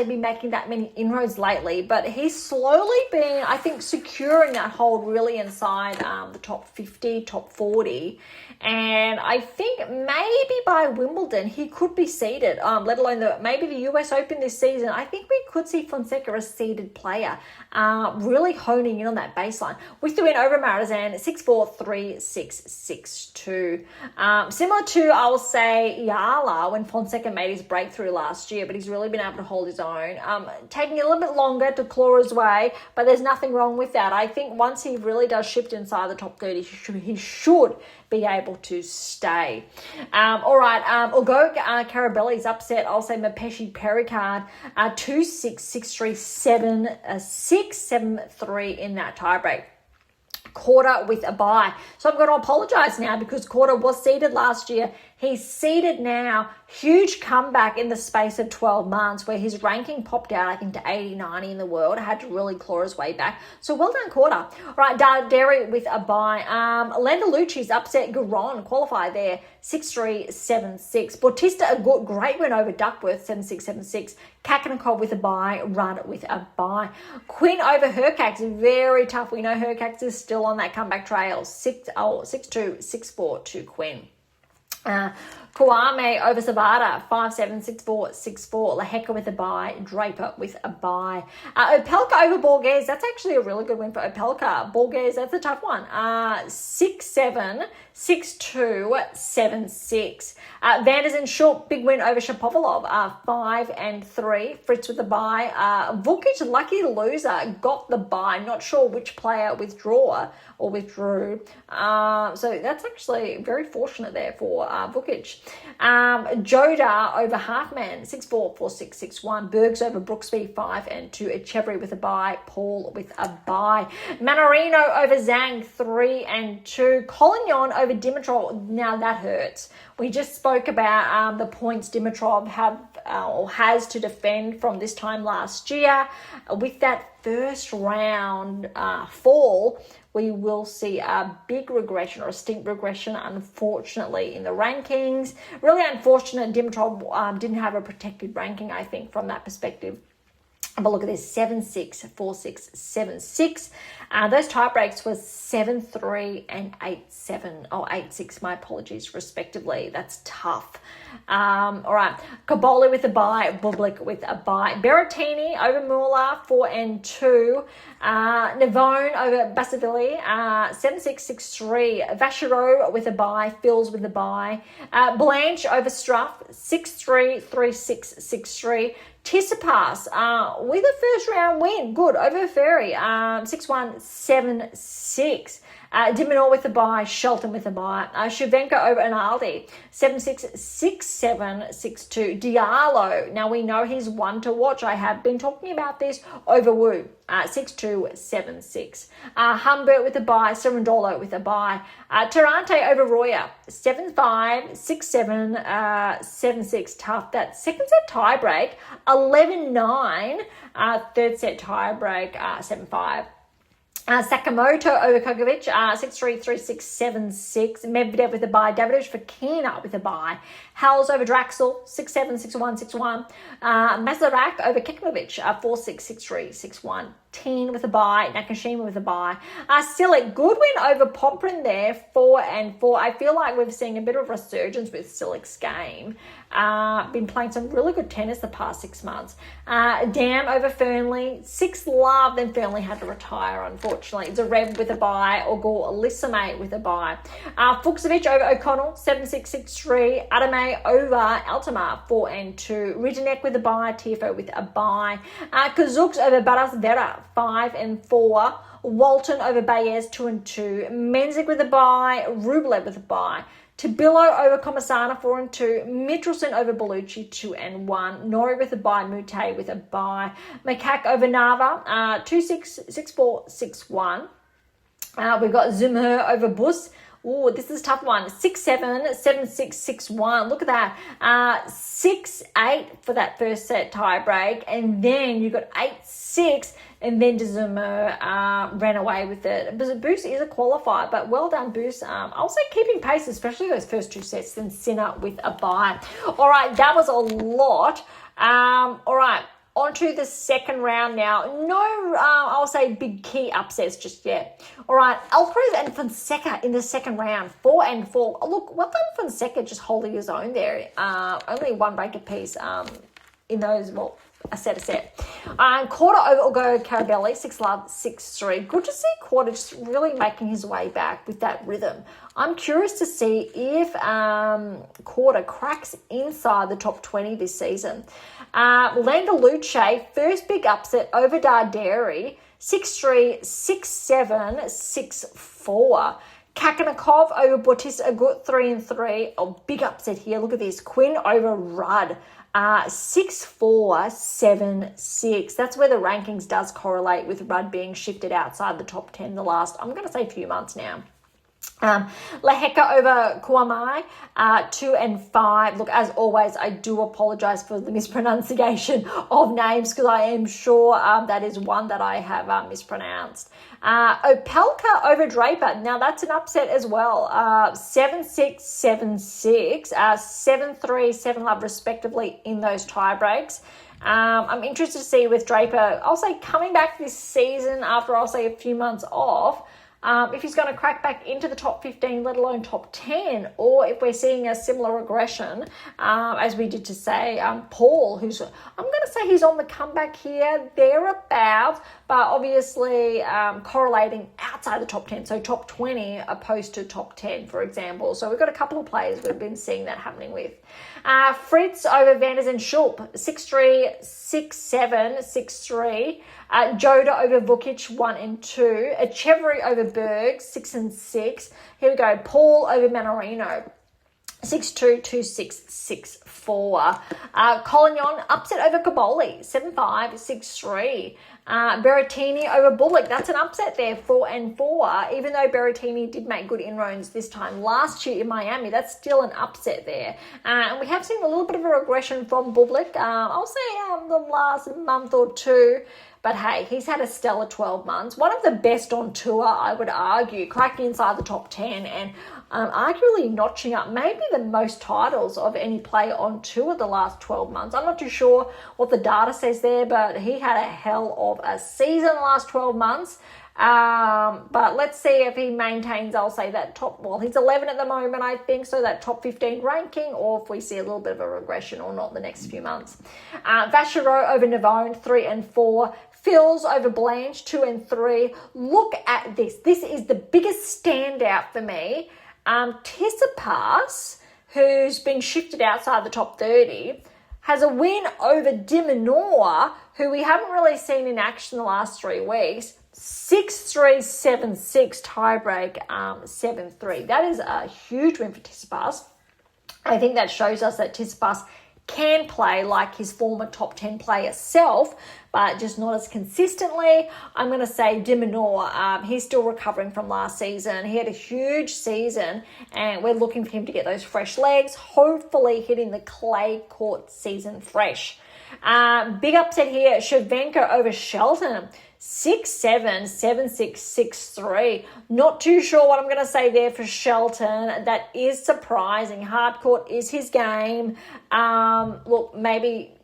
been making that many inroads lately, but he's slowly been, I think, securing that hold really inside the top 50, top 40. And I think maybe by Wimbledon, he could be seeded, let alone maybe the US Open this season. I think we could see Fonseca a seeded player, really honing in on that baseline. With the win over Marazan, 6-4, 3-6, 6-2. Similar to, I'll say, Yala when Fonseca made his breakthrough last year, but he's really been able to hold his own. Taking a little bit longer to claw his way, but there's nothing wrong with that. I think once he really does shift inside the top 30, he should be able to stay. All right, Ugo Carabelli's upset. I'll say Mapeshi Pericard 2-6, 6-3, 7-6, 7-3 in that tiebreak. Korda with a bye. So I'm going to apologize now because Korda was seeded last year. He's seeded now. Huge comeback in the space of 12 months where his ranking popped out, I think, to 80, 90 in the world. Had to really claw his way back. So well done, Korda. All right, Darderi with a bye. Landalucci's upset Garon, qualified there, 6-3, 7-6. Bautista, a great win over Duckworth, 7-6, 7-6. Kakanakov with a bye. Rudd with a bye. Quinn over Hercax, very tough. We know Hercax is still on that comeback trail. 6-2, 6-4 to Quinn. Kouame over Sabata, 5-7, 6-4, 6-4. Laheka with a bye. Draper with a bye. Opelka over Borges. That's actually a really good win for Opelka. Borges, that's a tough one. 6-7, 6-2, 7-6. Vanderzen short, big win over Shapovalov. 5-3. Fritz with the bye. Vukic, lucky loser, got the bye. Not sure which player withdrew. So that's actually very fortunate there for Vukic. Joda over Halfman, 6-4, 4-6, 6-1. Bergs over Brooksby, 5-2. Echeverry with a bye. Paul with a bye. Manarino over Zhang, 3-2. Collignon over Dimitrov. Now that hurts. We just spoke about the points Dimitrov has to defend from this time last year. With that first round fall, we will see a big regression or a steep regression, unfortunately, in the rankings. Really unfortunate Dimitrov didn't have a protected ranking, I think, from that perspective. But look at this, 7-6, 4-6, 7-6. Those tie breaks was 7-3 and 8-7. Oh, 8-6, my apologies, respectively. That's tough. All right. Kaboli with a bye. Bublik with a bye. Berrettini over Muller, 4-2. Navone over Basavili, 7-6, 6-3. Vachereau with a bye. Fils with a bye. Blanche over Struff, 6-3, 3-6, 6-3. Tsitsipas with a first round win, good, over Ferry, 6-1, 7-6. Diminor with a bye, Shelton with a bye. Shevchenko over Analdi, 7-6, 6-7, 6-2. Diallo, now we know he's one to watch. I have been talking about this over Wu, 6-2, 7-6. Humbert with a bye, Cerundolo with a bye. Tarante over Roya, 7-5, 6-7, 7-6. Tough. That second set tie break, 11-9. Third set tie break, 7-5. Sakamoto over Kokovic, 6-3, 3-6, 7-6. Medvedev with a bye. Davidovich Fokina with a bye. Hals over Draxel, 6-7, 6-1, 6-1. Masarak over Kekmanovic, 4-6, 6-3, 6-1. Teen with a bye. Nakashima with a bye. Silic, good win over Poprin there, 4-4. I feel like we've seen a bit of resurgence with Silic's game. Been playing some really good tennis the past 6 months. Dam over Fernley, 6-love. Then Fernley had to retire, unfortunately. Zverev with a bye. Ogor Elisame with a bye. Fuchsovic over O'Connell, 7-6, 6-3. Adame over Altamar, 4-2. Rijanek with a bye. Tifo with a bye. Kazuks over Baras Vera, 5-4. Walton over Baez, 2-2. Menzik with a bye. Rublev with a bye. Tabillo over Comasana, 4-2. Mitchelson over Bellucci, 2-1. Nori with a bye. Mute with a bye. Makak over Nava, 2-6, 6-4, 6-1. We've got Zumher over Bus. Oh, this is a tough one. 6-7, 7-6, 6-1. Look at that. 6-8 for that first set tie break. And then you got 8-6. And then Zumher ran away with it. Boost is a qualifier, but well done, Boost. I'll say keeping pace, especially those first two sets. Then Sinner with a bye. All right, that was a lot. All right. On to the second round now. No, I'll say big key upsets just yet. All right, Alcaraz and Fonseca in the second round, 4-4. Oh, look, well done, Fonseca, just holding his own there. Only one break apiece in those, well, a set. Quarter over Ugo Carabelli, 6-love, 6-3. Good to see Quarter just really making his way back with that rhythm. I'm curious to see if Quarter cracks inside the top 20 this season. Landaluce, first big upset over Darderi, 6-3, 6-7, 6-4. Kakanakov over Bautista Agut, 3-3. Oh, big upset here. Look at this. Quinn over Rudd. 6-4, 7-6. That's where the rankings does correlate with Rudd being shifted outside the top 10 the last, I'm going to say, few months now. Lehecka over Kouamai, 2-5. Look, as always, I do apologize for the mispronunciation of names because I am sure that is one that I have mispronounced. Opelka over Draper. Now, that's an upset as well. 7-6, 7-6, 7-3, 7-love respectively in those tie breaks. I'm interested to see with Draper, I'll say coming back this season after I'll say a few months off, if he's going to crack back into the top 15, let alone top 10, or if we're seeing a similar regression, as we did to say, Paul, who's, I'm going to say he's on the comeback here, thereabouts, but obviously correlating outside the top 10, so top 20 opposed to top 10, for example. So we've got a couple of players we've been seeing that happening with. Fritz over Vanders and Schulp, 6-3, 6-7, 6-3. Joda over Vukic, 1-2. Echeverry over Berg, 6-6. Here we go. Paul over Manorino, 6-2, 2-6, 6-4. Collignon upset over Kaboli, 7-5, 6-3. Berrettini over Bullock, that's an upset there, 4-4. Even though Berrettini did make good inroads this time last year in Miami, that's still an upset there. And we have seen a little bit of a regression from Bublik, I'll say the last month or two. But hey, he's had a stellar 12 months. One of the best on tour, I would argue, cracking inside the top 10 and arguably notching up maybe the most titles of any player on tour the last 12 months. I'm not too sure what the data says there, but he had a hell of a season the last 12 months. But let's see if he maintains, I'll say that top, well, he's 11 at the moment, I think, so that top 15 ranking, or if we see a little bit of a regression or not in the next few months. Vachereau over Navone, 3-4. Fils over Blanche, 2-3. Look at this. This is the biggest standout for me. Tsitsipas, who's been shifted outside the top 30, has a win over de Minaur, who we haven't really seen in action the last 3 weeks. 6-3, 7-6, tiebreak, 7-3. That is a huge win for Tsitsipas. I think that shows us that Tsitsipas can play like his former top 10 player self, but just not as consistently. I'm going to say de Minaur, he's still recovering from last season. He had a huge season, and we're looking for him to get those fresh legs, hopefully hitting the clay court season fresh. Big upset here, Shevchenko over Shelton. 6-7, 7-6, 6-3. Not too sure what I'm going to say there for Shelton. That is surprising. Hardcourt is his game. Look, maybe,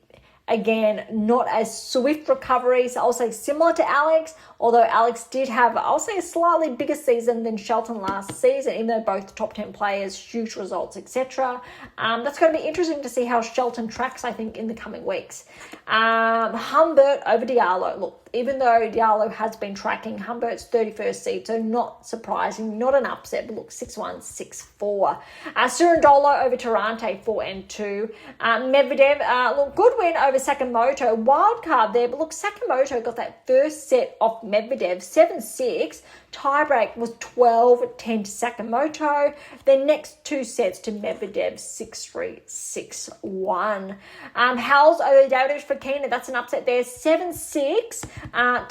again, not as swift recovery. So I'll say similar to Alex, although Alex did have, I'll say, a slightly bigger season than Shelton last season, even though both top 10 players, huge results, etc. That's going to be interesting to see how Shelton tracks, I think, in the coming weeks. Humbert over Diallo. Look, even though Diallo has been tracking, Humbert's 31st seed, so not surprising, not an upset, but look, 6-1, 6-4. Surundolo over Tarante, 4-2. Medvedev, look, good win over Sakamoto. Wild card there, but look, Sakamoto got that first set off Medvedev, 7-6. Tiebreak was 12-10 to Sakamoto. Their next 2 sets to Medvedev, 6-3, 6-1. Howells over Davidovich Fokina, that's an upset there, 7-6, 10-8,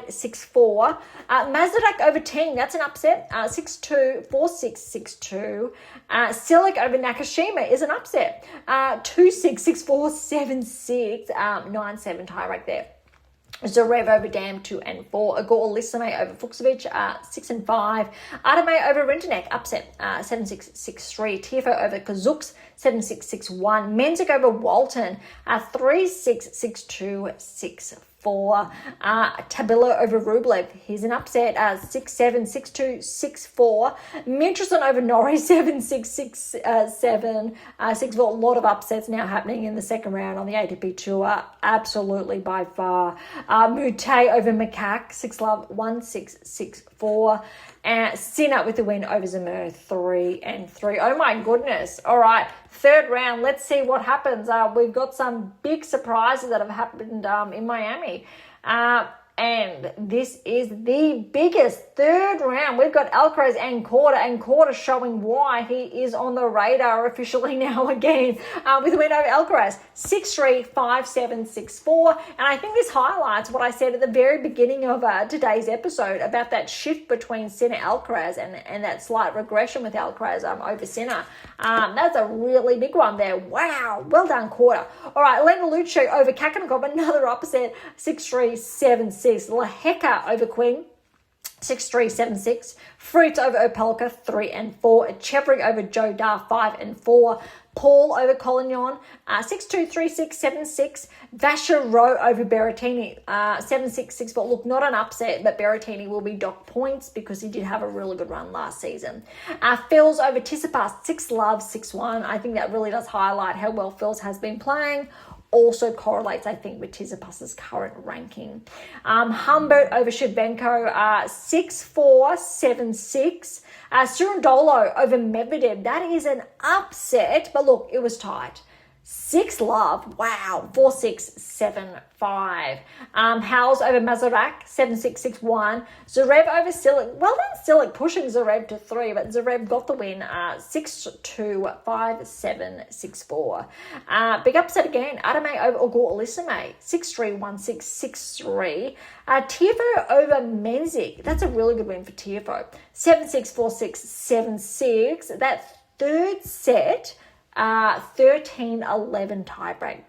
6-4. Mazurek over Ting, that's an upset, 6-2, 4-6, 6-2. Silic over Nakashima is an upset, 2-6, 6-4, 7-6, 9-7 tie there. Zverev over Dam, 2-4. Igor Lisame over Fuchsovich, 6-5. Adame over Rintenek, upset, 7-6, 6-3. Tiafoe over Kazuks, 7-6, 6-1. Menzik over Walton, 3-6, 6-2, 6-4. Tabilo over Rublev, he's an upset, 6-7, 6-2, 6-4. Minterson over Norrie, 7-6, 6-7, 6-4. A lot of upsets now happening in the second round on the ATP Tour, absolutely by far. Mute over Macaque, 6-love, 1-6, 6-4. And Sinner with the win over Zemur, 3-3. Oh my goodness. All right, third round. Let's see what happens. We've got some big surprises that have happened in Miami. And this is the biggest third round. We've got Alcaraz and Korda showing why he is on the radar officially now again, with a win over Alcaraz, 6-3, 5-7, 6-4. And I think this highlights what I said at the very beginning of today's episode about that shift between Sinner Alcaraz and that slight regression with Alcaraz over Sinner. That's a really big one there. Wow, well done, Korda. All right, Lena Lucio over Kakanakov, another upset, 6-3, 7-6. Lehecka over Queen, 6-3, 7-6. Fritz over Opelka, 3-4. Chevry over Joe Dar, 5-4. Paul over Collignon, 6-2, 3-6, 7-6. Vachereau over Berrettini, 7-6, 6-4. Look, not an upset, but Berrettini will be docked points because he did have a really good run last season. Fils over Tsitsipas, 6-love, 6-1. I think that really does highlight how well Fils has been playing. Also correlates, I think, with Tsitsipas's current ranking. Humbert over Shevchenko, 6-4, 7-6. Surundolo over Medvedev, that is an upset, but look, it was tight. 6 love, wow, 4-6-7-5. Howes over Mazarak, 7-6-6-1. Zverev over Silic, well done Silic, pushing Zverev to 3, but Zverev got the win, 6-2, 5-7-6-4. Big upset again, Adame over Ogor Elisame, 6-3, 1-6, 6-3. Tiafoe over Menzies, that's a really good win for Tiafoe, 7-6, 4-6, 7-6. That third set, 13-11 tiebreak.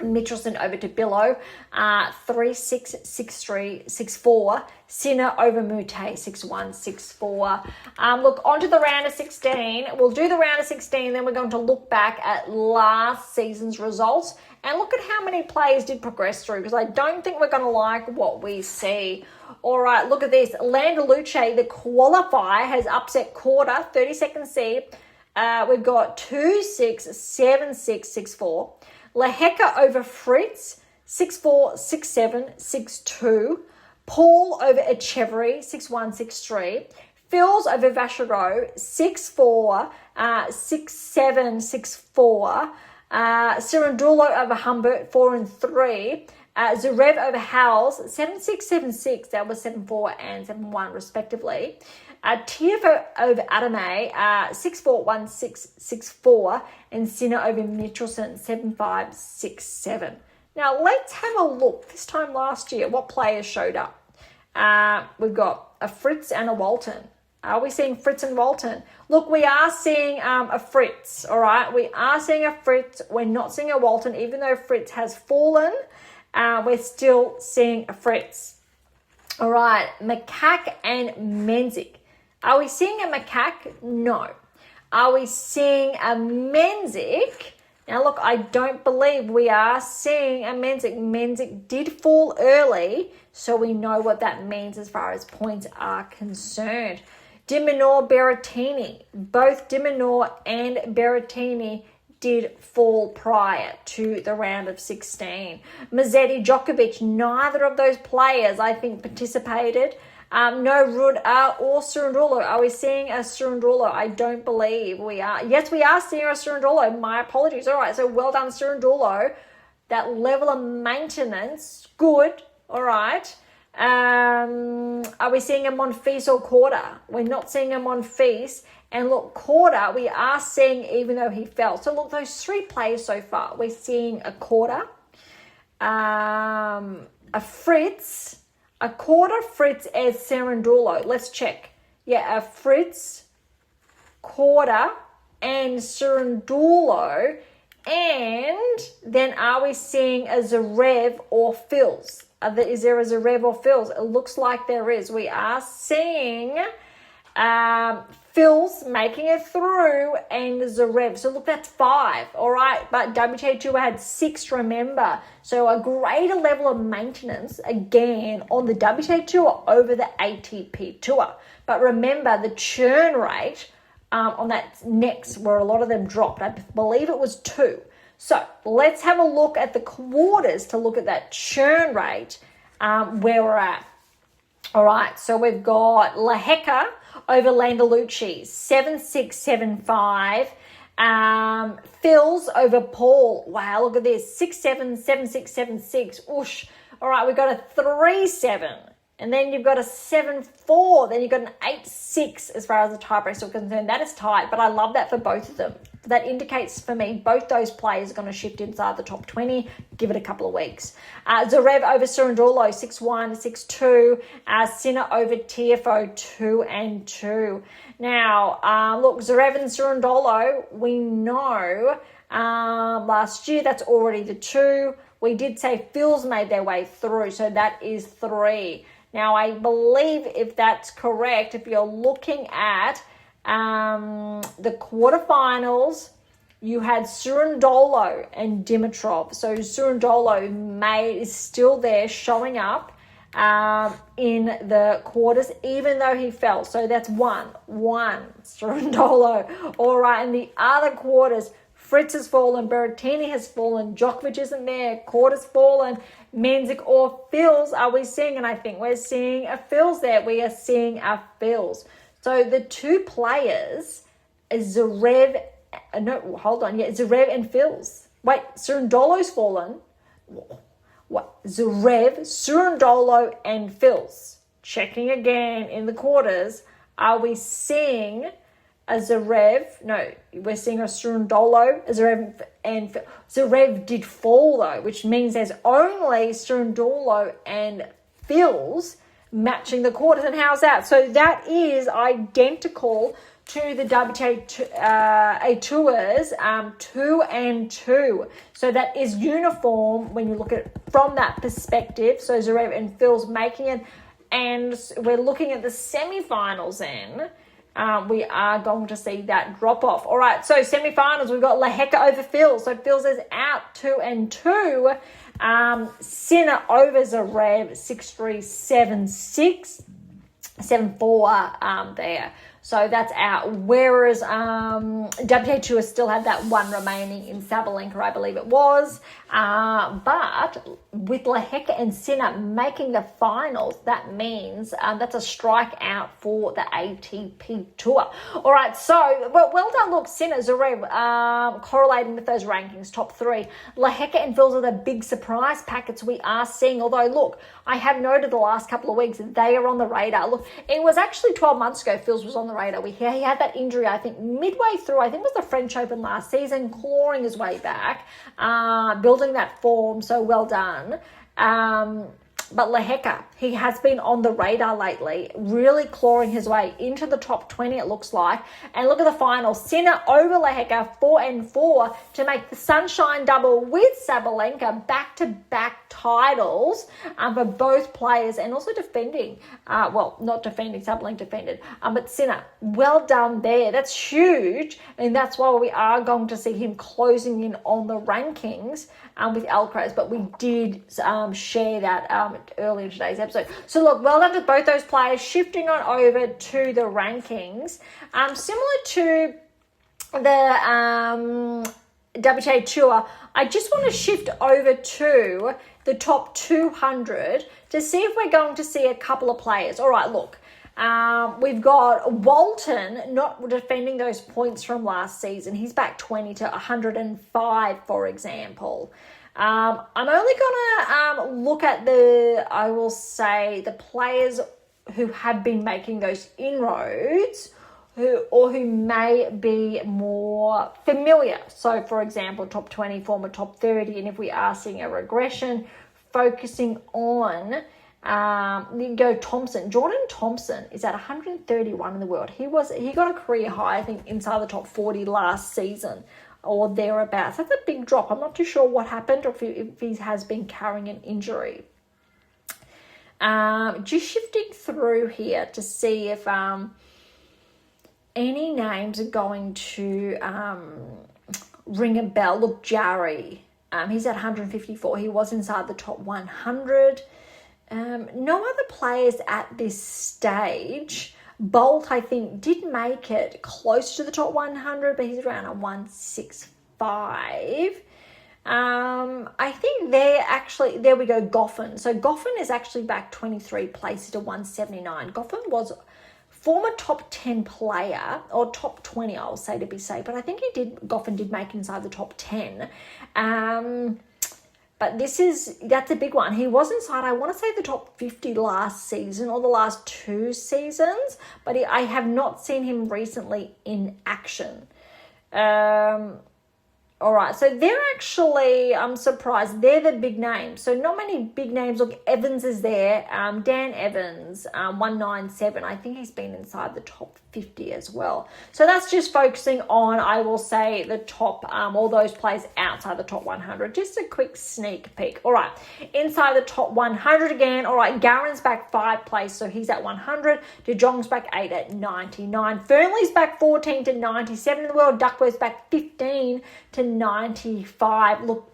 Michelson over to Billow, 3-6, 6-3, 6-4. Sinner over Mute, 6-1, 6-4. Look, on to the round of 16. We'll do the round of 16, then we're going to look back at last season's results and look at how many players did progress through, because I don't think we're going to like what we see. All right, look at this. Landaluce, the qualifier, has upset Korda, 32nd seed. We've got 2-6, 7-6, 6-4. Lehecka over Fritz, 6-4, 6-7, 6-2. Paul over Echeverry, 6-1, 6-3. Phils over Vachereau, 6-4, 6-7, 6-4. Cirondulo over Humbert, 4-3. Zverev over Howells, 7-6, 7-6. That was 7-4 and 7-1 respectively. Tiafoe over Adame, 6-4, 1-6, 6-4. And Sinner over Michelson, 7-5, 6-7. Now, let's have a look. This time last year, what players showed up? We've got a Fritz and a Walton. Are we seeing Fritz and Walton? Look, we are seeing a Fritz, all right? We are seeing a Fritz. We're not seeing a Walton. Even though Fritz has fallen, we're still seeing a Fritz. All right, Macaque and Menzies. Are we seeing a Macaque? No. Are we seeing a Menzies? Now, look, I don't believe we are seeing a Menzies. Menzies did fall early, so we know what that means as far as points are concerned. De Minaur, Berrettini. Both De Minaur and Berrettini did fall prior to the round of 16. Mazzetti, Djokovic, neither of those players, I think, participated. No Ruud or Cirondulo. Are we seeing a Cirondulo? I don't believe we are. Yes, we are seeing a Cirondulo. My apologies. All right, so well done, Cirondulo. That level of maintenance, good. All right. Are we seeing a Monfils or Korda? We're not seeing a Monfils. And look, Korda, we are seeing, even though he fell. So look, those 3 players so far. We're seeing a Korda, a Fritz, a Korda, Fritz, and Cirondulo. Let's check. Yeah, a Fritz, Korda, and Cirondulo. And then are we seeing a Zverev or Phils? Is there a Zverev or Phils? It looks like there is. We are seeing Phils making it through and Zverev. So look, that's 5, all right? But WTA Tour had 6, remember. So a greater level of maintenance, again, on the WTA Tour over the ATP Tour. But remember, the churn rate on that next, where a lot of them dropped, I believe it was 2. So let's have a look at the quarters to look at that churn rate, where we're at. All right, so we've got Lehecka over Landaluce, 7-6, 7-5. Phils over Paul. Wow, look at this. 6-7, 7-6, 7-6. Oosh. All right, we've got a 3-7. And then you've got a 7-4. Then you've got an 8-6 as far as the tiebreaks are concerned. That is tight, but I love that for both of them. That indicates for me both those players are going to shift inside the top 20. Give it a couple of weeks. Zverev over Cirondulo, 6-1, 6-2. Sinner over Tiafoe, 2-2. Now, look, Zverev and Cirondulo, we know last year that's already the 2. We did say Phil's made their way through, so that is 3. Now, I believe if that's correct, if you're looking at the quarterfinals, you had Cirondulo and Dimitrov. So Cirondulo is still there showing up in the quarters, even though he fell. So that's one Cirondulo. All right, in the other quarters, Fritz has fallen, Berrettini has fallen, Djokovic isn't there, Korda's fallen, Menzies or Phils are we seeing? And I think we're seeing a Phils there. We are seeing a Phils. So the 2 players is Zverev and Phils. Wait, Cerundolo's fallen. What? Zverev, Cerundolo, and Fils. Checking again in the quarters. Are we seeing a Zverev? No, we're seeing a Cerundolo, a Zverev, and Zverev did fall though, which means there's only Cerundolo and Fils matching the quarters. And how's that? So that is identical to the WTA Tours 2-2. So that is uniform when you look at it from that perspective. So Zverev and Fils making it. And we're looking at the semifinals then. We are going to see that drop off. All right, so semifinals, we've got Lehecka over Fils. So Fils is out 2-2. Sinner over Zverev 6-3, 7-6, 7-4 there. So that's out. Whereas WTA Tour still had that one remaining in Sabalenka, I believe it was. But with Lehecka and Sinner making the finals, that means that's a strike out for the ATP Tour. All right, so well done. Look, Sinner, Zverev correlating with those rankings, top three. Lehecka and Fils are the big surprise packets we are seeing. Although, look, I have noted the last couple of weeks they are on the radar. Look, it was actually 12 months ago Fils was on the radar. He had that injury, I think, midway through, I think it was the French Open last season, clawing his way back, building that form, so well done. But Lehecka, he has been on the radar lately, really clawing his way into the top 20, it looks like. And look at the final. Sinner over Lehecka, 4-4, to make the Sunshine Double with Sabalenka, back-to-back titles for both players, and also defending. Not defending, Sabalenka defended. But Sinner, well done there. That's huge. And that's why we are going to see him closing in on the rankings with Alcaraz. But we did share that earlier in today's episode. So look, well done to both those players. Shifting on over to the rankings, similar to the WTA Tour, I just want to shift over to the top 200 to see if we're going to see a couple of players. All right, look, we've got Walton not defending those points from last season. He's back 20 to 105, for example. I'm only going to look at the players who have been making those inroads who may be more familiar. So, for example, top 20, former top 30, and if we are seeing a regression, focusing on Thompson. Jordan Thompson is at 131 in the world. He got a career high, I think, inside the top 40 last season, or thereabouts. That's a big drop. I'm not too sure what happened, or if he has been carrying an injury. Just shifting through here to see if any names are going to ring a bell. Look, Jarry, he's at 154. He was inside the top 100. No other players at this stage. Bolt, I think, did make it close to the top 100, but he's around a 165. I think there we go, Gauff. So Gauff is actually back 23 places to 179. Gauff was former top 10 player, or top 20, I'll say to be safe, but I think Gauff did make it inside the top 10. But that's a big one. He was inside, I want to say, the top 50 last season or the last two seasons, but I have not seen him recently in action. All right, so they're actually, I'm surprised, they're the big names. So not many big names. Look, Evans is there. Dan Evans, 197. I think he's been inside the top 50 as well. So that's just focusing on, I will say, the top, all those players outside the top 100. Just a quick sneak peek. All right, inside the top 100 again. All right, Garen's back 5 places, so he's at 100. De Jong's back 8 at 99. Fernley's back 14 to 97 in the world. Duckworth's back 15 to 95. Look,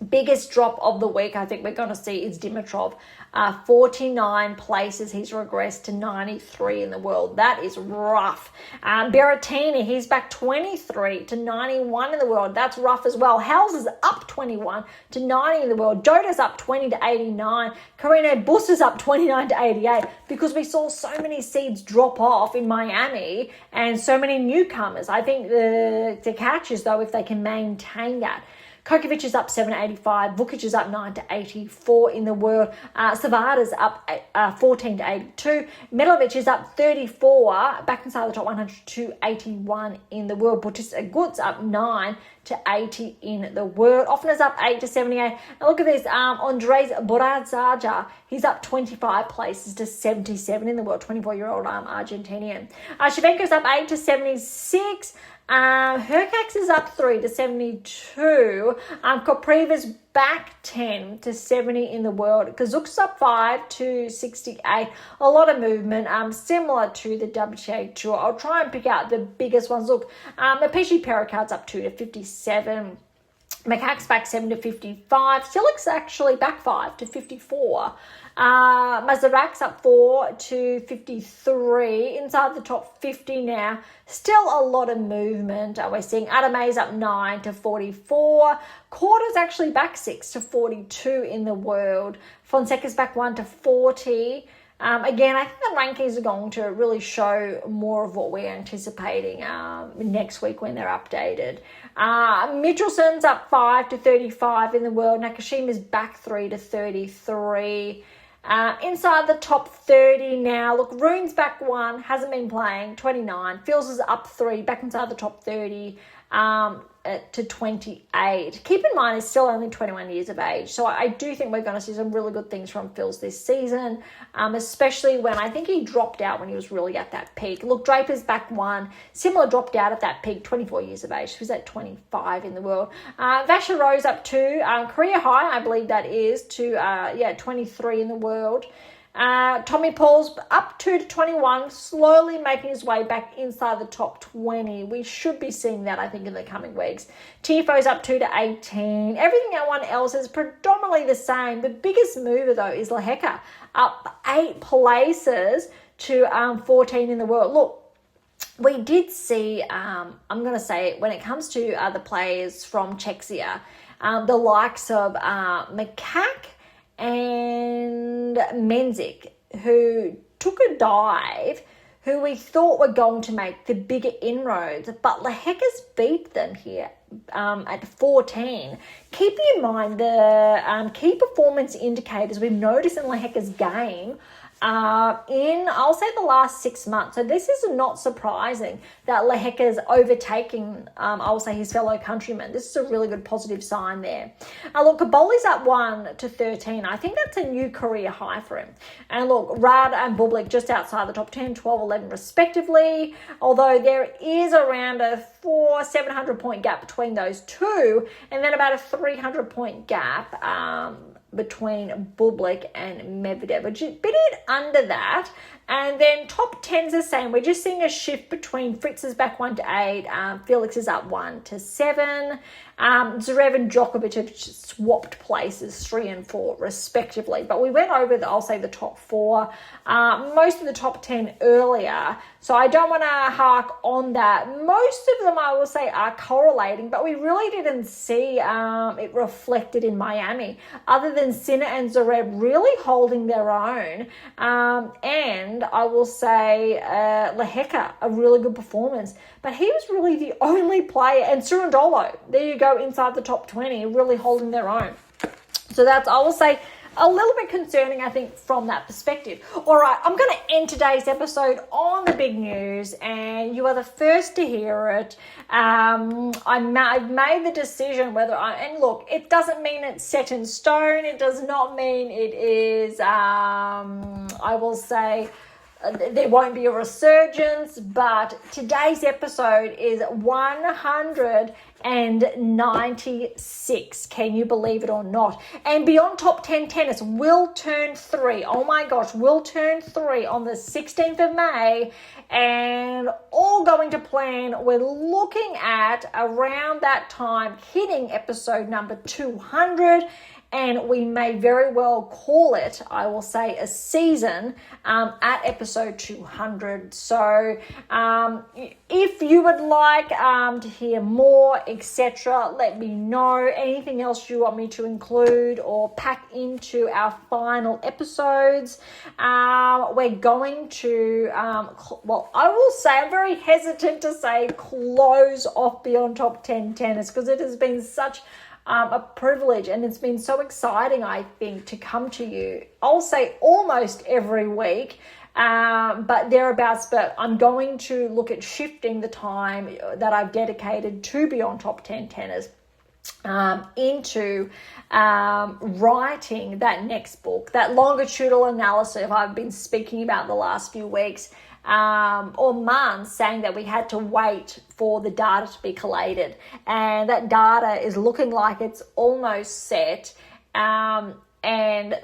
biggest drop of the week I think we're going to see is Dimitrov. 49 places he's regressed to 93 in the world. That is rough. Berrettini, he's back 23 to 91 in the world. That's rough as well. Hals is up 21 to 90 in the world. Jota's up 20 to 89. Carino Busta's up 29 to 88, because we saw so many seeds drop off in Miami and so many newcomers. I think the catch is, though, if they can maintain that. Kokovic is up 7 to 85. Vukic is up 9 to 84 in the world. Savada's up 14 to 82. Medvedev is up 34, back inside the top 100 to 81 in the world. Bautista Agut's up 9 to 80 in the world. Offner's up 8 to 78. And look at this, Andres Borazaja, he's up 25 places to 77 in the world, 24-year-old Argentinian. Shevchenko's up 8 to 76. Hercax is up 3 to 72. Kopriva's back 10 to 70 in the world. Kazuk's up 5 to 68. A lot of movement, similar to the WTA Tour. I'll try and pick out the biggest ones. Look, Mapishi Pericard's up 2 to 57. Macaque's back 7 to 55. Silik's actually back 5 to 54. Mazarak's up 4 to 53. Inside the top 50 now. Still a lot of movement. We're seeing Adame's up 9 to 44. Korda's actually back 6 to 42 in the world. Fonseca's back 1 to 40. Again, I think the rankings are going to really show more of what we're anticipating next week when they're updated. Michelson's up 5 to 35 in the world. Nakashima's back 3 to 33. Inside the top 30 now. Look, Rune's back 1, hasn't been playing, 29. Fields is up 3, back inside the top 30 to 28. Keep in mind, he's still only 21 years of age. So I do think we're going to see some really good things from Fils this season, especially when I think he dropped out when he was really at that peak. Look, Draper's back 1. Similar dropped out at that peak, 24 years of age. He was at 25 in the world. Vachereau's up 2. Career high, I believe that is, to 23 in the world. Tommy Paul's up 2 to 21, slowly making his way back inside the top 20. We should be seeing that, I think, in the coming weeks. Tifo's up 2 to 18. Everyone else is predominantly the same. The biggest mover, though, is Lehecka, up 8 places to 14 in the world. Look, we did see, I'm going to say, when it comes to the players from Czechia, the likes of Macaque and Menzik, who took a dive, who we thought were going to make the bigger inroads, but Lehecka's beat them here at 14. Keep in mind the key performance indicators we've noticed in Lehecka's game I'll say the last 6 months. So this is not surprising that Lehecka's overtaking, I'll say, his fellow countrymen. This is a really good positive sign there. Look, Kaboli's up 1 to 13. I think that's a new career high for him. And look, Rad and Bublik just outside the top 10, 12, 11 respectively. Although there is around a 700 point gap between those two, and then about a 300 point gap between Bublik and Medvedev, which is a bit under that. And then top 10's the same. We're just seeing a shift between Fritz is back 1 to 8, Felix is up 1 to 7. Zverev and Djokovic have swapped places 3 and 4 respectively. But we went over, I'll say, the top 4. Most of the top 10 earlier. So I don't want to hark on that. Most of them, I will say, are correlating, but we really didn't see it reflected in Miami, other than Sinner and Zverev really holding their own. And I will say Lehecka, a really good performance. But he was really the only player, and Surundolo, there you go, inside the top 20, really holding their own. So that's, I will say, a little bit concerning, I think, from that perspective. All right, I'm going to end today's episode on the big news, and you are the first to hear it. I've made the decision and look, it doesn't mean it's set in stone. It does not mean it is, I will say, there won't be a resurgence, but today's episode is 196. Can you believe it or not? And Beyond Top 10 Tennis will turn 3. Oh my gosh, will turn 3 on the 16th of May. And all going to plan, we're looking at around that time hitting episode number 200. And we may very well call it, I will say, a season at episode 200. So if you would like to hear more, etc., let me know. Anything else you want me to include or pack into our final episodes. We're going to, I will say, I'm very hesitant to say close off Beyond Top 10 Tennis, because it has been such a privilege, and it's been so exciting, I think, to come to you. I'll say almost every week, but thereabouts. But I'm going to look at shifting the time that I've dedicated to Beyond Top 10 Tennis into writing that next book, that longitudinal analysis I've been speaking about the last few weeks or months, saying that we had to wait for the data to be collated, and that data is looking like it's almost set, and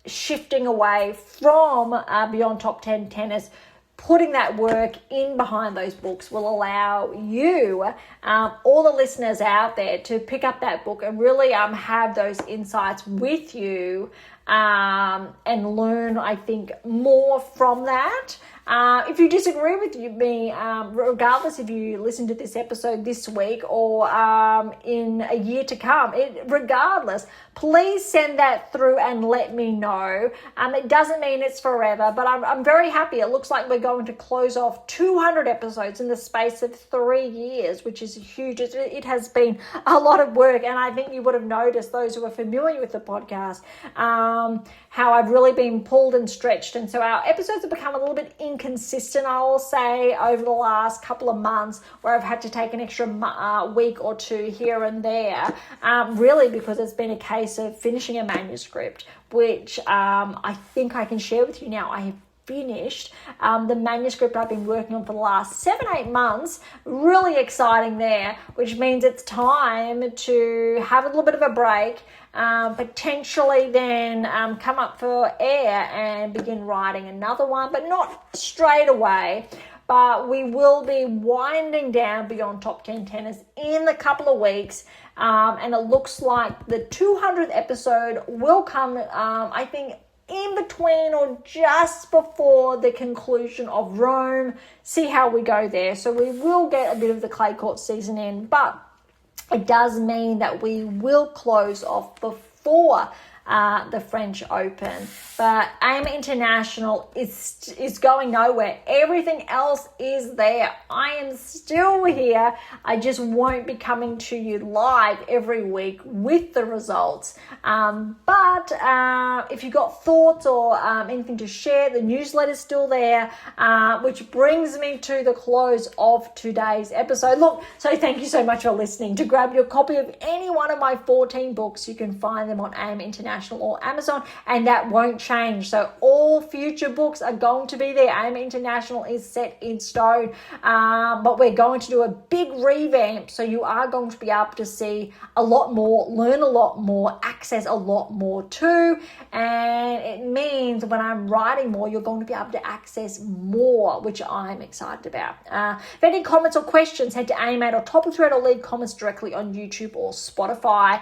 shifting away from Beyond Top 10 Tennis. Putting that work in behind those books will allow you, all the listeners out there, to pick up that book and really have those insights with you and learn, I think, more from that. If you disagree with me, regardless if you listen to this episode this week or in a year to come, regardless, please send that through and let me know. It doesn't mean it's forever, but I'm very happy. It looks like we're going to close off 200 episodes in the space of 3 years, which is huge. It has been a lot of work, and I think you would have noticed, those who are familiar with the podcast, how I've really been pulled and stretched. And so our episodes have become a little bit inconsistent, I will say, over the last couple of months, where I've had to take an extra week or two here and there, really because it's been a case of finishing a manuscript, which I think I can share with you now. I have finished the manuscript I've been working on for the last 7-8 months. Really exciting there, which means it's time to have a little bit of a break, potentially then come up for air and begin writing another one, but not straight away. But we will be winding down Beyond Top 10 Tennis in a couple of weeks. And it looks like the 200th episode will come, I think, in between or just before the conclusion of Rome. See how we go there. So we will get a bit of the clay court season in, but it does mean that we will close off before the French Open. But AIM International is going nowhere. Everything else is there. I am still here. I just won't be coming to you live every week with the results. But if you've got thoughts or anything to share, the newsletter's still there, which brings me to the close of today's episode. Look, so thank you so much for listening. To grab your copy of any one of my 14 books, you can find them on AIM International or Amazon, and that won't change. So all future books are going to be there. AIM International is set in stone, but we're going to do a big revamp, so you are going to be able to see a lot more, learn a lot more, access a lot more too, and it means when I'm writing more, you're going to be able to access more, which I'm excited about. If any comments or questions, head to AIMAT or Top of Thread or leave comments directly on YouTube or Spotify.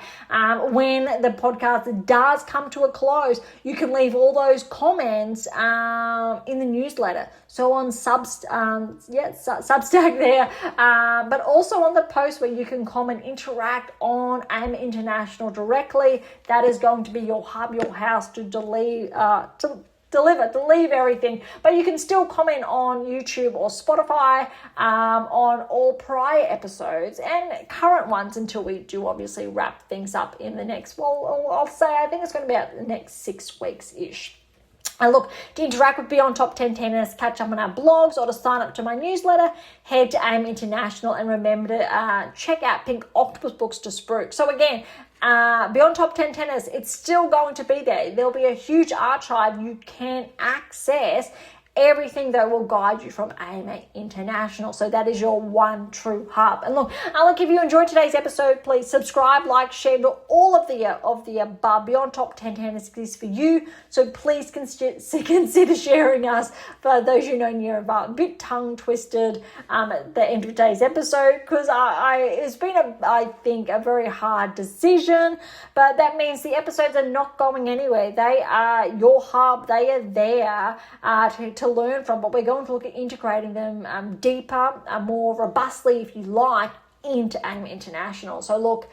When the podcast does come to a close, you can leave all those comments in the newsletter. So on Substack there, but also on the post where you can comment, interact on AIM International directly. That is going to be your hub, your house to leave everything. But you can still comment on YouTube or Spotify on all prior episodes and current ones until we do obviously wrap things up in the next, I'll say, I think it's going to be about the next 6 weeks-ish. And look, to interact with Beyond Top 10 Tennis, catch up on our blogs, or to sign up to my newsletter, head to AIM International, and remember to check out Pink Octopus Books to Spruik. So again, Beyond Top 10 Tennis, it's still going to be there. There'll be a huge archive you can access. Everything that will guide you from AIM International. So that is your one true hub. And look, if you enjoyed today's episode, please subscribe, like, share, do all of the above. Beyond Top 10 Tennis is for you. So please consider sharing us. For those you know near about, a bit tongue twisted at the end of today's episode, because it's been I think a very hard decision, but that means the episodes are not going anywhere. They are your hub. They are there to learn from, but we're going to look at integrating them deeper, more robustly, if you like, into AIM International. So look,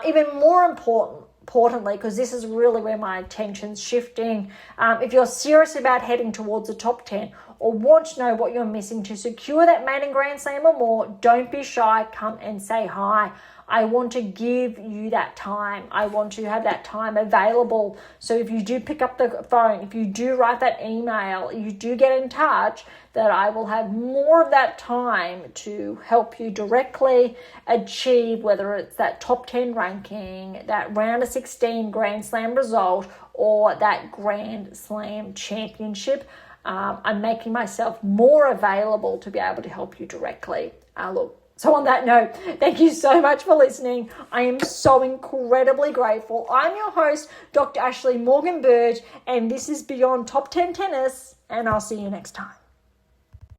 even more importantly, because this is really where my attention's shifting, if you're serious about heading towards the top 10 or want to know what you're missing to secure that maiden Grand Slam or more, don't be shy, come and say hi. I want to give you that time. I want to have that time available. So if you do pick up the phone, if you do write that email, you do get in touch, that I will have more of that time to help you directly achieve, whether it's that top 10 ranking, that round of 16 Grand Slam result, or that Grand Slam championship. I'm making myself more available to be able to help you directly. So on that note, thank you so much for listening. I am so incredibly grateful. I'm your host, Dr. Ashley Morgan Berge, and this is Beyond Top 10 Tennis, and I'll see you next time.